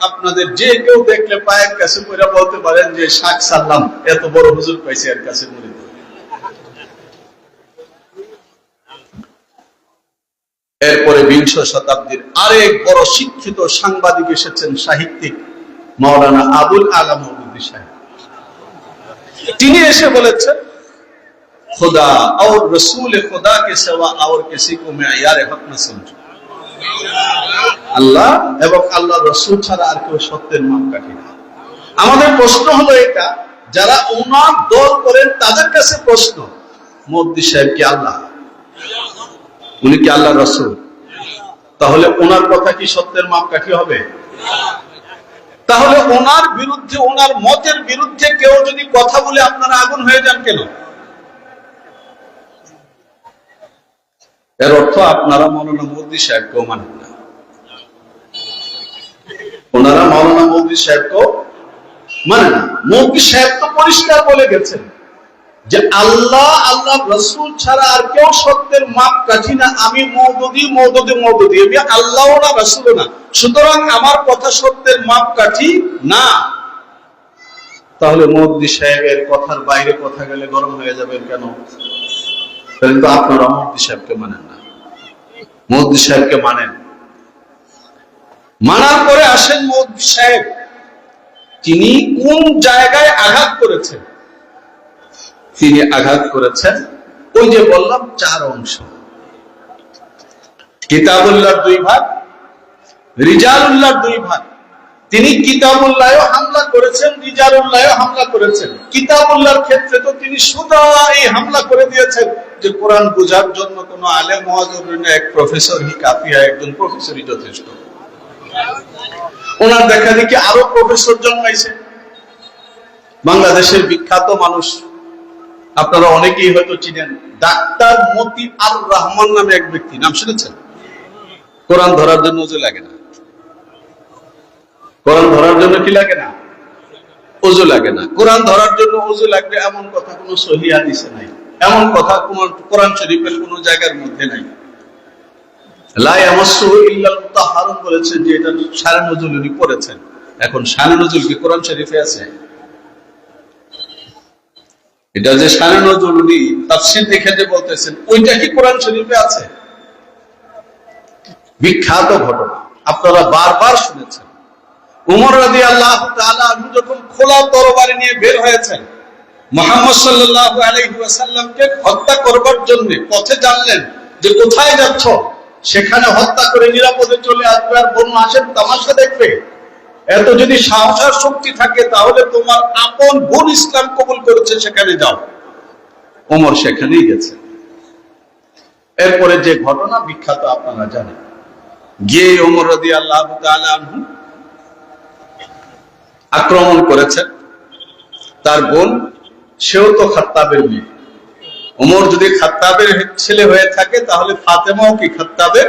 আপনাদের যে কেউ দেখলে পায়ের কাছে পড়ে বলতে পারেন যে শাক সাল্লাম, এত বড় হুজুর পাইছে এর কাছে মরে। এরপরে 20 শতাব্দীর আরেক বড় শিক্ষিত সাংবাদিক এসেছেন, সাহিত্যিক মাওলানা আবুল আলা মওদুদী সাহেব। তিনি এসে বলেছেন, खुदा और रसूल खुदा के सिवा और किसी को मेयार हक न समझो। আল্লাহ এবং আল্লাহ রাসূল ছাড়া আর কেউ সত্যের মাপকাঠি না। আমাদের প্রশ্ন হলো এটা, যারা উনার দল করেন তাদের কাছে প্রশ্ন, মওদুদী সাহেব কি আল্লাহ? উনি কি আল্লাহ রাসূল? তাহলে ওনার কথা কি সত্যের মাপকাঠি হবে? তাহলে ওনার বিরুদ্ধে, ওনার মতের বিরুদ্ধে কেউ যদি কথা বলে আপনারা আগুন হয়ে যান কেন? এর অর্থ আপনারা মাওলানা মওদুদী সাহেবকেও মানেন না। ওনারা মাওলানা মওদুদী সাহেবকেও মানে না। মওদুদী সাহেব তো পরিষ্কার বলে গেছেন যে আল্লাহ, আল্লাহ রাসূল ছাড়া আর কেউ সত্যের মাপকাঠি না। আমি মওদুদী, আমি আল্লাহও না, রাসূলও না, সুতরাং আমার কথা সত্যের মাপকাঠি না। তাহলে মওদুদী সাহেবের কথার বাইরে কথা গেলে গরম হয়ে যাবেন কেন? কিন্তু আপনারা মওদুদী সাহেবকে মানেন না। মওদুদী সাহেবকে মানেন, মানার পরে আসেন মওদুদী সাহেব তিনি কোন জায়গায় আঘাত করেছেন। তিনি আঘাত করেছেন ওই যে বললাম 4 অংশ, কিতাবুল্লাহর 2 ভাগ, রিজালুল্লাহর 2 ভাগ, তিনি কিতাবুল্লাহও হামলা করেছেন, রিজালুল্লাহও হামলা করেছেন। কিতাবুল্লাহর ক্ষেত্রে তো তিনি সুদা এই হামলা করে দিয়েছেন যে কোরআন বোঝার জন্য কোনো আলেম হওয়া জরুরি না, এক প্রফেসর হি কাফিয়া, একজন প্রফেসরই যথেষ্ট। ওনার দেখা দেখি আরো প্রফেসর জন্মাইছে। বাংলাদেশের বিখ্যাত মানুষ আপনারা অনেকেই হয়তো চিনেন, ডাক্তার মতি আর রহমান নামে এক ব্যক্তি, নাম শুনেছেন? কোরআন ধরার জন্য ওযু লাগে না। কোরআন ধরার জন্য কি লাগে না? ওযু লাগে না। কোরআন ধরার জন্য ওযু লাগবে এমন কথা কোনো সহিহ হাদিসে নাই, এমন কথা কোরআন শরীফের কোনো জায়গার মধ্যে নাই। লা ইয়ামাসসুহু ইল্লাল মুতাহহারুন বলেছেন যে এটা শানে নজুল উনি পড়েছেন। এখন শানে নজুল কি কোরআন শরীফে আছে? এটা যে শানে নজুল উনি তাফসীর দেখে যে বলতেছেন, ওইটা কি কোরআন শরীফে আছে? বিখ্যাত ঘটনা আপনারা বারবার শুনেছেন। উমর রাদিয়াল্লাহু তাআলা আনহু যখন খোলা তরবারি নিয়ে বের হয়েছেন, মুহাম্মদ সাল্লাল্লাহু আলাইহি ওয়াসাল্লামকে হত্যা করবার জন্য পথে জানলেন যে কোথায় যাচ্ছ, সেখানে হত্যা করে নিরাপদে চলে আসবে আর বনু হাশেম তামাশা দেখবে। এত যদি সাহস আর শক্তি থাকে তাহলে তোমার আপন বোন ইসলাম কবুল করেছে, সেখানে যাও। ওমর সেখানেই গেছে। এরপরে যে ঘটনা বিখ্যাত আপনারা জানেন, গিয়ে ওমর রাদিয়াল্লাহু তাআলা আনহু আক্রমণ করেছেন তার বোন, সেও তো খাত্তাবের মেয়ে। ওমর যদি খাত্তাবের ছেলে হয়ে থাকে তাহলে ফাতেমাও কি খাত্তাবের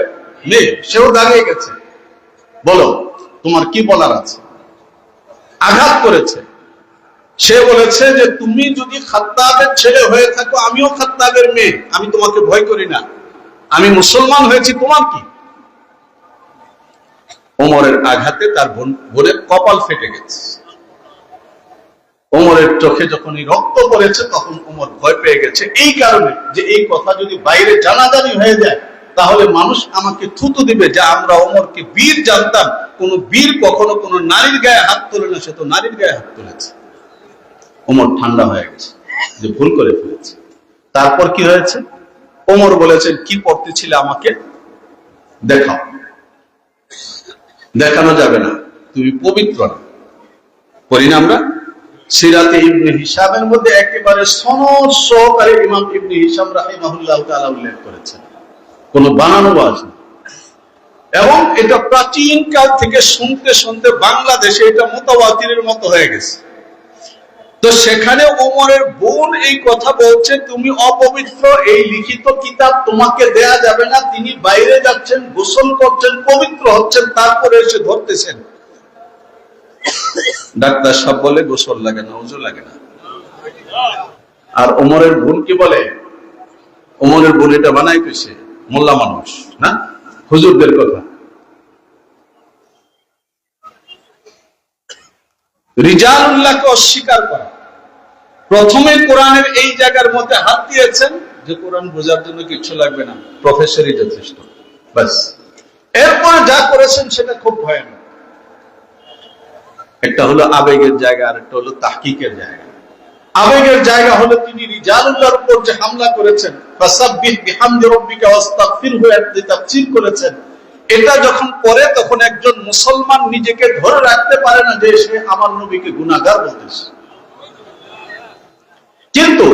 মেয়ে? সেও দাঁড়িয়ে গেছে। বলো তোমার কি বলার আছে? আঘাত করেছে। সে বলেছে যে তুমি যদি খাত্তাবের ছেলে হয়ে থাকো, আমিও খাত্তাবের মেয়ে, আমি তোমাকে ভয় করি না, আমি মুসলমান হয়েছি, তোমার কি? ওমরের আঘাতে তার বোনের কপাল ফেটে গেছে। ওমরের চোখে যখন এই রক্ত পড়েছে তখন ওমর ভয় পেয়ে গেছে, এই কারণে যে এই কথা যদি বাইরে জানাজানি হয়ে যায় তাহলে মানুষ আমাকে থুতু দিবে যে আমরা ওমরকে বীর জানতাম। কোন বীর কখনো কোন নারীর গায়ে হাত তোলে না, সে তো নারীর গায়ে হাত তুলেছে। ওমর ঠান্ডা হয়ে গেছে যে ভুল করে ফেলেছে। তারপর কি হয়েছে? ওমর বলেছেন, কি পড়তেছিল আমাকে দেখাও। দেখানো যাবে না, তুমি পবিত্র না। পড়ি না আমরা? সিরাতে ইবনে হিশামের মধ্যে একেবারে সনদ সহকারে ইমাম ইবনে হিশাম রাহিমাহুল্লাহ তাআলা উল্লেখ করেছেন, কোনো বানানো ওয়াজ না। এবং এটা প্রাচীন কাল থেকে শুনতে শুনতে বাংলাদেশে এটা মুতাওয়াতিরের মতো হয়ে গেছে। তো সেখানে ওমরের বোন এই কথা বলছে, তুমি অপবিত্র, এই লিখিত কিতাব তোমাকে দেয়া যাবে না। তিনি বাইরে যাচ্ছেন, গোসল করছেন, পবিত্র হচ্ছেন, তারপরে এসে ধরতেছেন। ডাক্তার সাহেব বলে গোসল লাগে না, ওযু লাগে না। আর ওমরের বোন কি বলে? ওমরের বোন এটা বানাই কইছে, মোল্লা মানুষ না, হুজুরদের কথা। রিজালুল্লাহকে অস্বীকার করা। প্রথমে কোরআনের এই জায়গার মধ্যে হাত দিয়েছেন যে কোরআন বোঝার জন্য কিছু লাগবে না, প্রফেসরই যথেষ্ট, বাস। এরপরে যা করেছেন সেটা খুব ভয়ানক। একটা হলো আবেগের জায়গা, আর একটা হলো তাহকিকের জায়গা। আবেগের জায়গা হলো তিনি রিজালুল্লাহর উপর যে হামলা করেছেন, ফাসাব্বিহ বিহামদি রাব্বিকা ওয়াস্তাগফিরহু, এর তাফসীর করেছেন। এটা যখন পড়ে তখন একজন মুসলমান নিজেকে ধরে রাখতে পারে না যে সে আমার নবীকে গুনাহগার বলতেছে। কিন্তু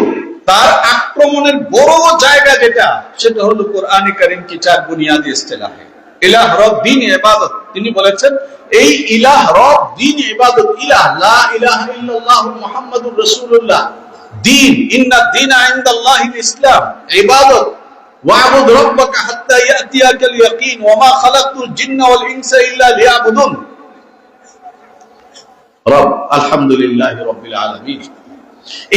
তার আক্রমণের বড় জায়গা যেটা, সেটা হলো কোরআনে কারীম কি চার বুনিয়াদি ইসতিলাহে ইলাহ, রব, দ্বীন, ইবাদত। তিনি বলেছেন এই ইলাহ, রব, দ্বীন, ইবাদত। ইলাহ লা ইলাহা ইল্লাল্লাহু মুহাম্মাদুর রাসূলুল্লাহ, দ্বীন ইন্নাদ দীনা ইনদাল্লাহিল ইসলাম, ইবাদত ওয়া'বুদ রাব্বাকা হাত্তা ইয়াতিয়াকাল ইয়াকিন ওয়া মা খালাকতুল জিন্না ওয়াল ইনসা ইল্লা লিয়াবুদুন। রব, আলহামদুলিল্লাহি রাব্বিল আলামিন।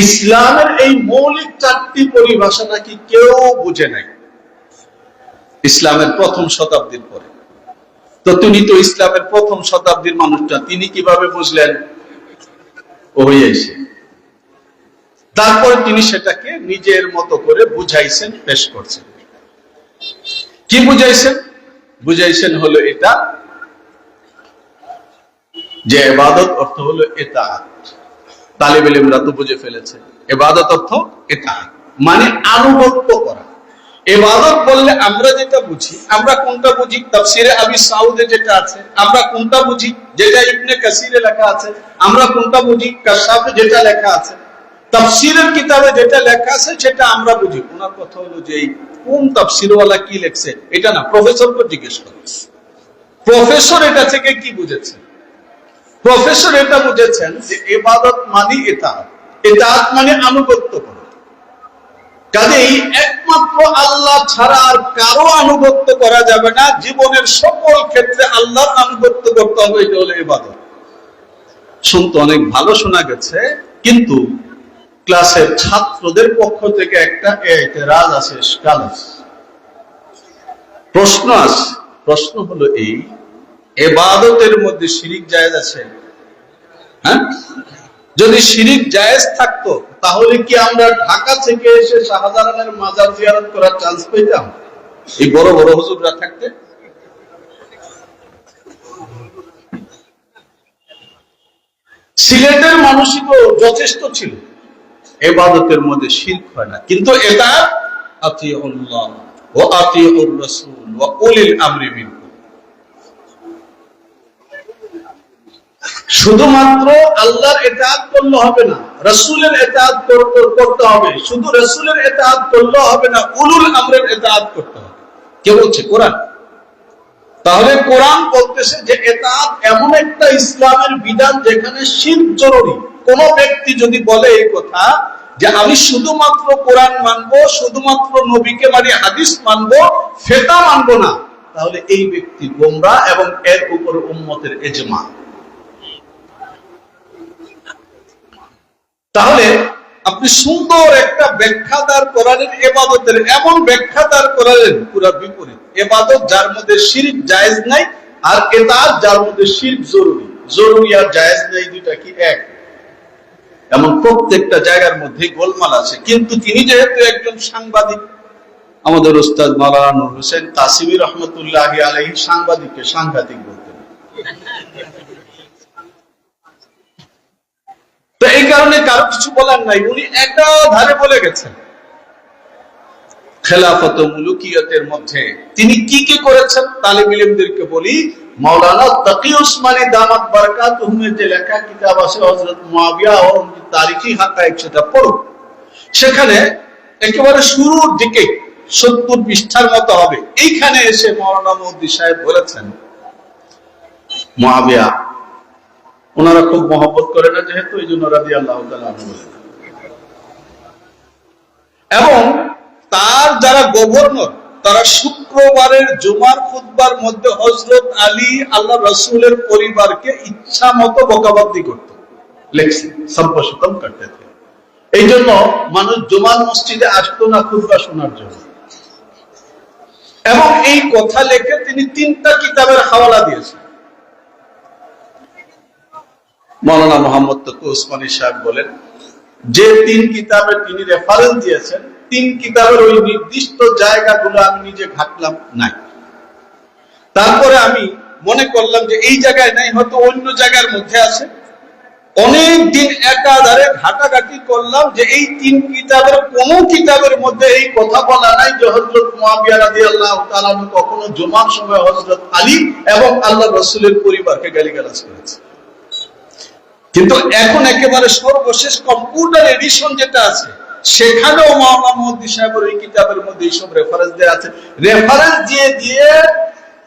ইসলামের এই মৌলিক চারটি পরিভাষা নাকি কেউ বুঝে নাই ইসলামের প্রথম শতাব্দীর পরে। তো তিনি তো ইসলামের প্রথম শতাব্দীর মানুষটা, তিনি কিভাবে বুঝলেন? ও হইয়াছে। তারপর তিনি সেটাকে নিজের মতো করে বুঝাইছেন, পেশ করছেন। কি বুঝাইছেন? বুঝাইছেন হলো এটা যে ইবাদত অর্থ হলো ইতাআত। তালিবে ইলমরা তো বুঝে ফেলেছে, ইবাদত অর্থ ইতাআত, মানে আনুগত্য করা। ইবাদত বললে আমরা যেটা বুঝি, আমরা কোনটা বুঝি? তাফসিরে আবি সাউদে যেটা আছে আমরা কোনটা বুঝি? যেটা ইবনে কাসিরে লেখা আছে। আমরা কোনটা বুঝি? কাশাফে যেটা লেখা আছে। তাফসিরের কিতাবে যেটা লেখা আছে সেটা আমরা বুঝি। ওনার কথা হলো যে কোন তাফসিরওয়ালা কি লিখছে এটা না, প্রফেসরকে জিজ্ঞেস করো। প্রফেসর এটা থেকে কি বুঝেছেন? প্রফেসর এটা বুঝেছেন যে ইবাদত মানে ইতাআত, ইতাআত মানে আনুগত্য করা। কাজেই একমাত্র আল্লাহ ছাড়া আর কারো আনুগত্য করা যাবে না। জীবনের সকল ক্ষেত্রে আল্লাহর আনুগত্য করতে হবে, এটা হলো ইবাদত। শুনতে অনেক ভালো শোনা গেছে, কিন্তু ক্লাসের ছাত্রদের পক্ষ থেকে একটা এতরাজ আছে, ইশকাল আছে, প্রশ্ন আছে। প্রশ্ন হলো এই, ইবাদতের মধ্যে শিরিক জায়েজ আছে? হ্যাঁ, যদি শিরিক জায়েজ থাকতো তাহলে কি আমরা ঢাকা থেকে এসে শাহজালালের মাজার জিয়ারত করার চান্স পেতাম এই বড় বড় হুজুররা থাকতে? সিলেটের মানুষই তো যথেষ্ট ছিল। ইবাদতের মধ্যে শিরক হয় না, কিন্তু এটা আতিউল্লাহ ওয়া আতিউর রাসূল ওয়া উলিল আমরি মিনকুম। শুধুমাত্র আল্লাহর ইতাআত করলে হবে না, রাসূলের ইতাআত করতে হবে। শুধু রাসূলের ইতাআত করলে হবে না, উলুল আমরের ইতাআত করতে হবে। কে বলছে? কোরআন। তাহলে কোরআন বলতেছে যে ইতাআত এমন একটা ইসলামের বিধান যেখানে শিরক জরুরি। কোন ব্যক্তি যদি বলে এই কথা যে আমি শুধুমাত্র কোরআন মানবো, শুধুমাত্র নবীকে মানে হাদিস মানবো, ফিকহ মানবো না, তাহলে এই ব্যক্তি গোমরাহ এবং এর উপর উম্মতের ইজমা। তাহলে আপনি সুন্দর একটা ব্যাখ্যা দাঁড় করালেন ইবাদতের, এমন ব্যাখ্যা দাঁড় করালেন পুরো বিপরীত। ইবাদত যার মধ্যে শিরক জায়েজ নাই, আর ইতাআত যার মধ্যে শিরক জরুরি। জরুরি আর জায়েজ নাই, দুইটা কি এক? এমন প্রত্যেকটা জায়গার মধ্যে গোলমাল আছে। কিন্তু তিনি যেহেতু একজন সাংবাদিক, আমাদের উস্তাদ মাওলানা নূর হোসেন কাসিমি রহমতুল্লাহি আলাইহি সাংবাদিককে সাংঘাতিক বলতেন। তো এই কারণে কারো কিছু বলার নাই, উনি একাধারে বলে গেছেন। খেলাফত ও মুলুকিয়তের মধ্যে তিনি কি কি করেছেন তালিব ইলমদেরকে বলি। মাওলানা তাকি উসমানী দামাত বারাকাতুহুমের যে লেখা কিতাব আছে হযরত মুয়াবিয়া ও তারিখি হাকায়েক, সেটা পড়ো। সেখানে একেবারে শুরুর দিকে 70 পৃষ্ঠার মতো হবে, এইখানে এসে মাওলানা মুহাদ্দিস সাহেব বলেছেন মুয়াবিয়া ওনারা খুব মহব্বত করে না যেহেতু, এই জন্য রাদিয়াল্লাহু তাআলা আনহু বলেন। এবং তার যারা গভর্নর তারা শুক্রবারের জুমার খুতবার মধ্যে হযরত আলী আল্লাহ রাসূলের পরিবারকে ইচ্ছা মতো বকাবকি করত, লেখছে সব্বশতম করতে থে। এই জন্য মানুষ জুমার মসজিদে আসতো না খুতবা শোনার জন্য। এবং এই কথা লেখে তিনি 3টা কিতাবের হাওয়ালা দিয়েছেন। মাওলানা মুহাম্মদ তাকি উসমানী সাহেব বলেন যে 3 কিতাবে তিনি রেফারেন্স দিয়েছেন, 3 কিতাবের ওই নির্দিষ্ট জায়গাগুলো আমি নিজে ঘাটলাম নাই। তারপরে আমি মনে করলাম যে এই জায়গায় নাই, হয়তো অন্য জায়গার মধ্যে আছে। অনেক দিন একাধারে ঘাটাঘাটি করলাম যে এই 3 কিতাবের কোন কিতাবের মধ্যে এই কথা বলা নাই যে হযরত মুয়াবিয়া রাদিয়াল্লাহু তাআলা কখনো জুমার সময় হযরত আলী এবং আল্লাহ রাসূলের পরিবারকে গালিগালাজ করেছে। কিন্তু এখন একেবারে সর্বশেষ কম্পিউটার এডিশন যেটা আছে সেখানেও মাওলানা মুহাদ্দিস সাহেবের এই কিতাবের মধ্যে এইসব রেফারেন্স দেওয়া আছে। রেফারেন্স দিয়ে দিয়ে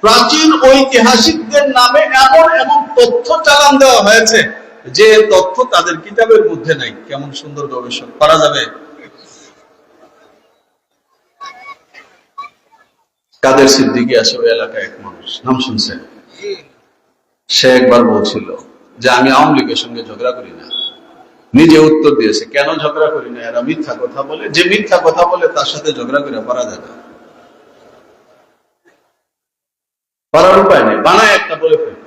প্রাচীন ঐতিহাসিকদের নামে এমন এমন তথ্য চালান দেওয়া হয়েছে যে তথ্য তাদের কিতাবের মধ্যে নাই। কেমন সুন্দর গবেষণা করা যাবে। কাদের সিদ্দিকী আছে ওই এলাকায় এক মানুষ, নাম শুনছেন? সে একবার বলছিল যে আমি আওয়ামী লীগের সঙ্গে ঝগড়া করি না। নিজে উত্তর দিয়েছে কেন ঝগড়া করি না, এরা মিথ্যা কথা বলে। যে মিথ্যা কথা বলে তার সাথে ঝগড়া করে পারা যায় না, পারার উপায় নেই, বানায় একটা বলে ফেলে।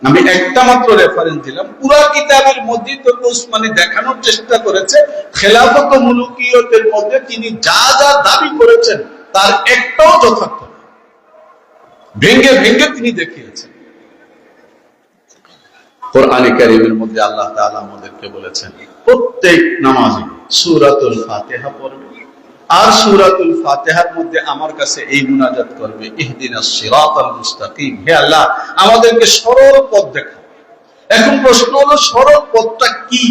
আমি একটা মাত্র রেফারেন্স দিলাম। পুরা কিতাবের মধ্যে তো উসমানী দেখানোর চেষ্টা করেছে খেলাফত ও মুলুকিয়তের মধ্যে তিনি যা যা দাবি করেছেন তার একটাও যথার্থ, ভেঙ্গে ভেঙ্গে তিনি দেখিয়েছেন। কোরআনে কারীমের মধ্যে আল্লাহ তাআলা আমাদেরকে বলেছেন প্রত্যেক নামাজে সূরাতুল ফাতিহা পড়বে আর সূরাতুল ফাতিহার মধ্যে আমার কাছে এই মুনাজাত করবে, ইহদিনাস সিরাতাল মুস্তাকিম, হে আল্লাহ আমাদেরকে সরল পথ দেখাও। এখন প্রশ্ন হলো সরল পথটা কি?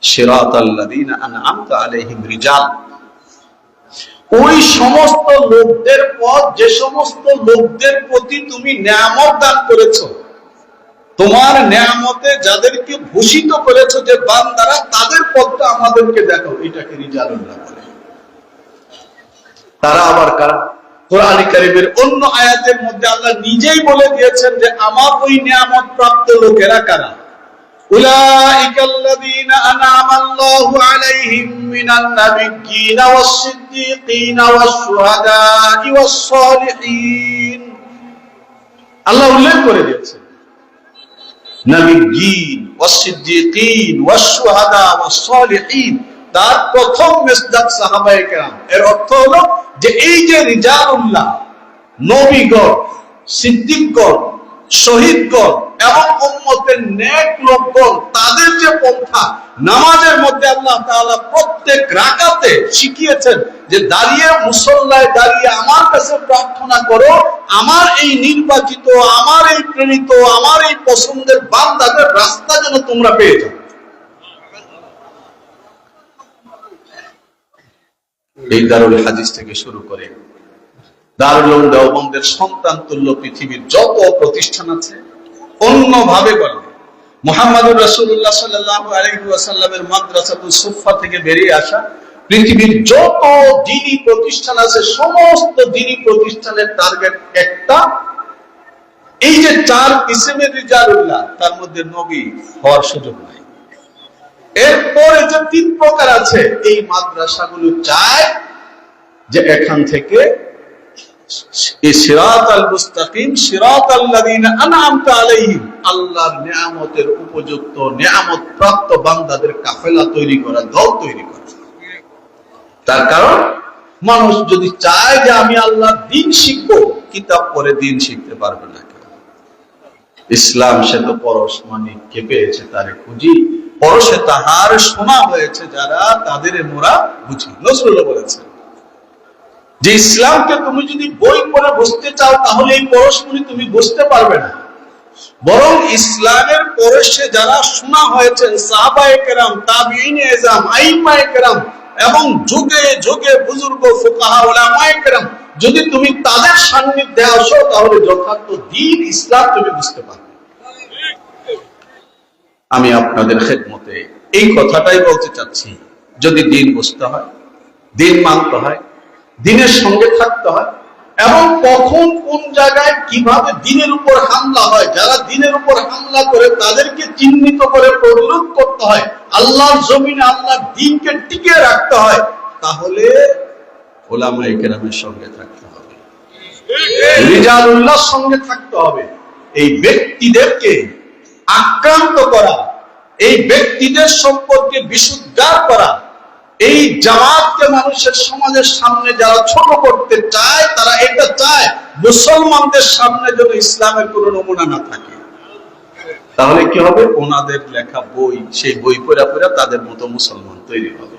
সিরাতাল্লাযীনা আন'আমতা আলাইহিম রিজাল, ওই সমস্ত লোকদের পথ যে সমস্ত লোকদের প্রতি তুমি নিয়ামত দান করেছো, তোমার নিয়ামতে যাদেরকে ভূষিত করেছো যে বান্দারা, তাদের পথটা আমাদেরকে দেখাও। এটাকে রিজালুল্লাহ বলে। তারা আবার কারা? কোরআনে কারীমের অন্য আয়াতের মধ্যে আল্লাহ নিজেই বলে দিয়েছেন যে আমার ওই নিয়ামত প্রাপ্ত লোকেরা কারা। উলাইকাল্লাযীনা আন'আমাল্লাহু আলাইহিম মিনান নাবিয়্যিনা ওয়াস-সিদ্দীকিনা ওয়াশ-শুহাদা'i ওয়াস-সালিহিন। আল্লাহ উল্লেখ করে দিয়েছেন নবিয়্যিন ওয়াস-সিদ্দীকিন ওয়াশ-শুহাদা ওয়াস-সালিহিন, তার প্রথম মেসদাক সাহাবায়ে কেরাম। এর অর্থ হলো যে এই যে রিজালুল্লাহ, নবীগণ, সিদ্দিকগণ, শহীদগণ এবং উম্মতের নেক লোকগণ, তাদের যে পন্থা, নামাজের মধ্যে আল্লাহ তাআলা প্রত্যেক রাকাতে শিখিয়েছেন যে দাঁড়িয়ে মুসল্লায় দাঁড়িয়ে আমার কাছে প্রার্থনা করো, আমার এই নির্বাচিত, আমার এই প্রেরিত, আমার এই পছন্দের বান্দাদের রাস্তা যেন তোমরা পেয়ে যাও। এই দারুল হাদিস থেকে শুরু করে দারুল উলুম দেওবন্দের সন্তান তুল্য পৃথিবীর যত প্রতিষ্ঠান আছে, অন্যভাবে বলে মুহাম্মদুর রাসূলুল্লাহ সাল্লাল্লাহু আলাইহি ওয়াসাল্লামের মাদ্রাসাতুস সুফফা থেকে বেরিয়ে আসা পৃথিবীর যত দ্বীনি প্রতিষ্ঠান আছে, সমস্ত দ্বীনি প্রতিষ্ঠানের টার্গেট একটা, এই যে চার কিসমের রিজালুল্লাহ, তার মধ্যে নবী হওয়ার সুযোগ নাই। এরপরে যে তিন প্রকার আছে, এই মাদ্রাসাগুলো চায় যে এখান থেকে সিরাতাল মুস্তাকিম সিরাতাল্লাযীনা আন'আমতা আলাইহিম, আল্লাহর নিয়ামতের উপযুক্ত নিয়ামত প্রাপ্ত বান্দাদের কাফেলা তৈরি করা, দল তৈরি করা। তার কারণ মানুষ যদি চায় যে আমি আল্লাহর দ্বীন শিখবো, কিতাব পড়ে দ্বীন শিখতে পারবে না। ইসলাম সে তো পরশ মানিককে পেয়েছে তারে খুঁজি, পরশে তাহার শোনা হয়েছে যারা, তাদের মোরা বুঝি। নজরুল বলেছেন যে ইসলামকে তুমি যদি বই পড়ে বুঝতে চাও, তাহলে এই পরশগুলি তুমি বুঝতে পারবে না, বরং ইসলামের পরশে যারা শোনা হয়েছেন সাহাবায়ে কেরাম, তাবিঈনে এজাম, আইম্মায়ে কেরাম এবং যুগে যুগে বুজুর্গ ফুকাহা উলামায়ে কেরাম, যদি তুমি তাদের সান্নিধ্যে আসো, তাহলে যথার্থ দ্বীন ইসলাম তুমি বুঝতে পারবে। আমি আপনাদের খেদমতে এই কথাটাই বলতে চাচ্ছি, যদি দ্বীন বুঝতে হয়, দ্বীন মানতে হয়, দ্বীনের সঙ্গে থাকতে হয়, এবং কখন কোন জায়গায় কিভাবে দ্বীনের উপর হামলা হয়, যারা দ্বীনের উপর হামলা করে তাদেরকে চিহ্নিত করে প্রতিরোধ করতে হয়, আল্লাহর জমিনে আল্লাহর দ্বীনকে টিকিয়ে রাখতে হয়, তাহলে উলামায়ে কেরামের সঙ্গে থাকতে হবে, রিজালুল্লাহর সঙ্গে থাকতে হবে। এই ব্যক্তিদেরকে আক্রান্ত করা, এই ব্যক্তিদের সম্পর্কে বিশুদ্ধার করা, এই জামাতকে মানুষের সমাজের সামনে যারা ছোট করতে চায়, তারা এটা চায় মুসলমানদের সামনে যেন ইসলামের কোন নমুনা না থাকে। তাহলে কি হবে? ওনাদের লেখা বই, সেই বই পড়া পড়া তাদের মতো মুসলমান তৈরি হবে।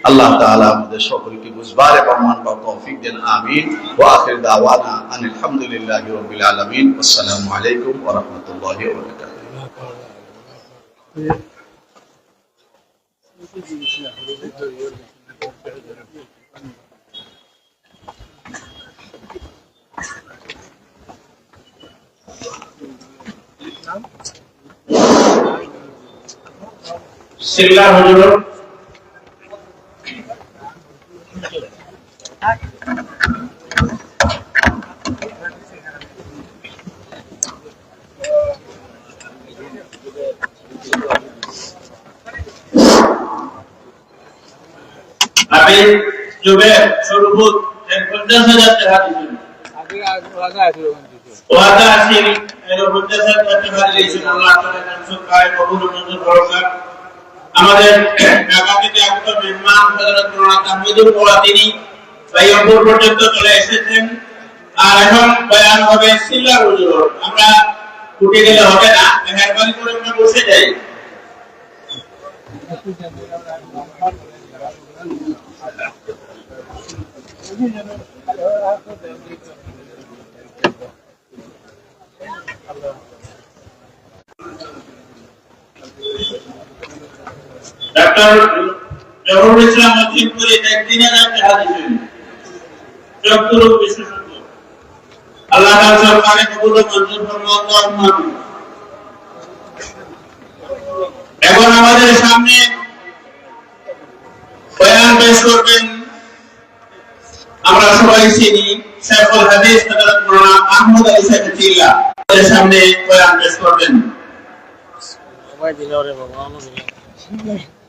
আল্লাহ তাআলা আমাদের সকলকে বুঝবার এবং মানবার তৌফিক দেন। আমিন। ওয়া আখির দাওয়ানা আনিল হামদুলিল্লাহি রাব্বিল আলামিন। আসসালামু আলাইকুম ওয়া রাহমাতুল্লাহি ওয়া বারাকাতুহু। সিল্লা হুজুর আপনি জুবের সরুবুত 50,000 টাকা দিবেন। আগে ওয়াদা আছে এর 50,000 টাকা দিয়েছেন। আল্লাহ তাআলা সরকার কবুল মঞ্জুর করুন। আমাদের ঢাকা থেকে আগত মেহমান হযরত মাওলানা তাহমিদুল ওয়াদিনী ভাইয়াপুর পর্যন্ত চলে এসেছেন। আর এখন বয়ান হবে সিল্লা হুজুর। আমরা উঠে গেলে হবে না, মেহরবানি করে আমরা বসে যাই। ডাক্তার জহুরুল ইসলাম লতিফপুরি একদিনের একটা হাদিস চক্ষু রোগ বিশেষজ্ঞ আল্লাহ তাআলা সরকারে কবুল ও মঞ্জুর করুন আল্লাহুম্মা আমিন। এখন আমাদের সামনে বয়ান পেশ করবেন, আমরা সবাই চিনি শেখুল হাদিস হযরত মাওলানা আহমদ আলী সাহেব চিল্লা, আমাদের সামনে বয়ান পেশ করবেন।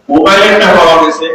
মোবাইলটা পাওয়া গেছে।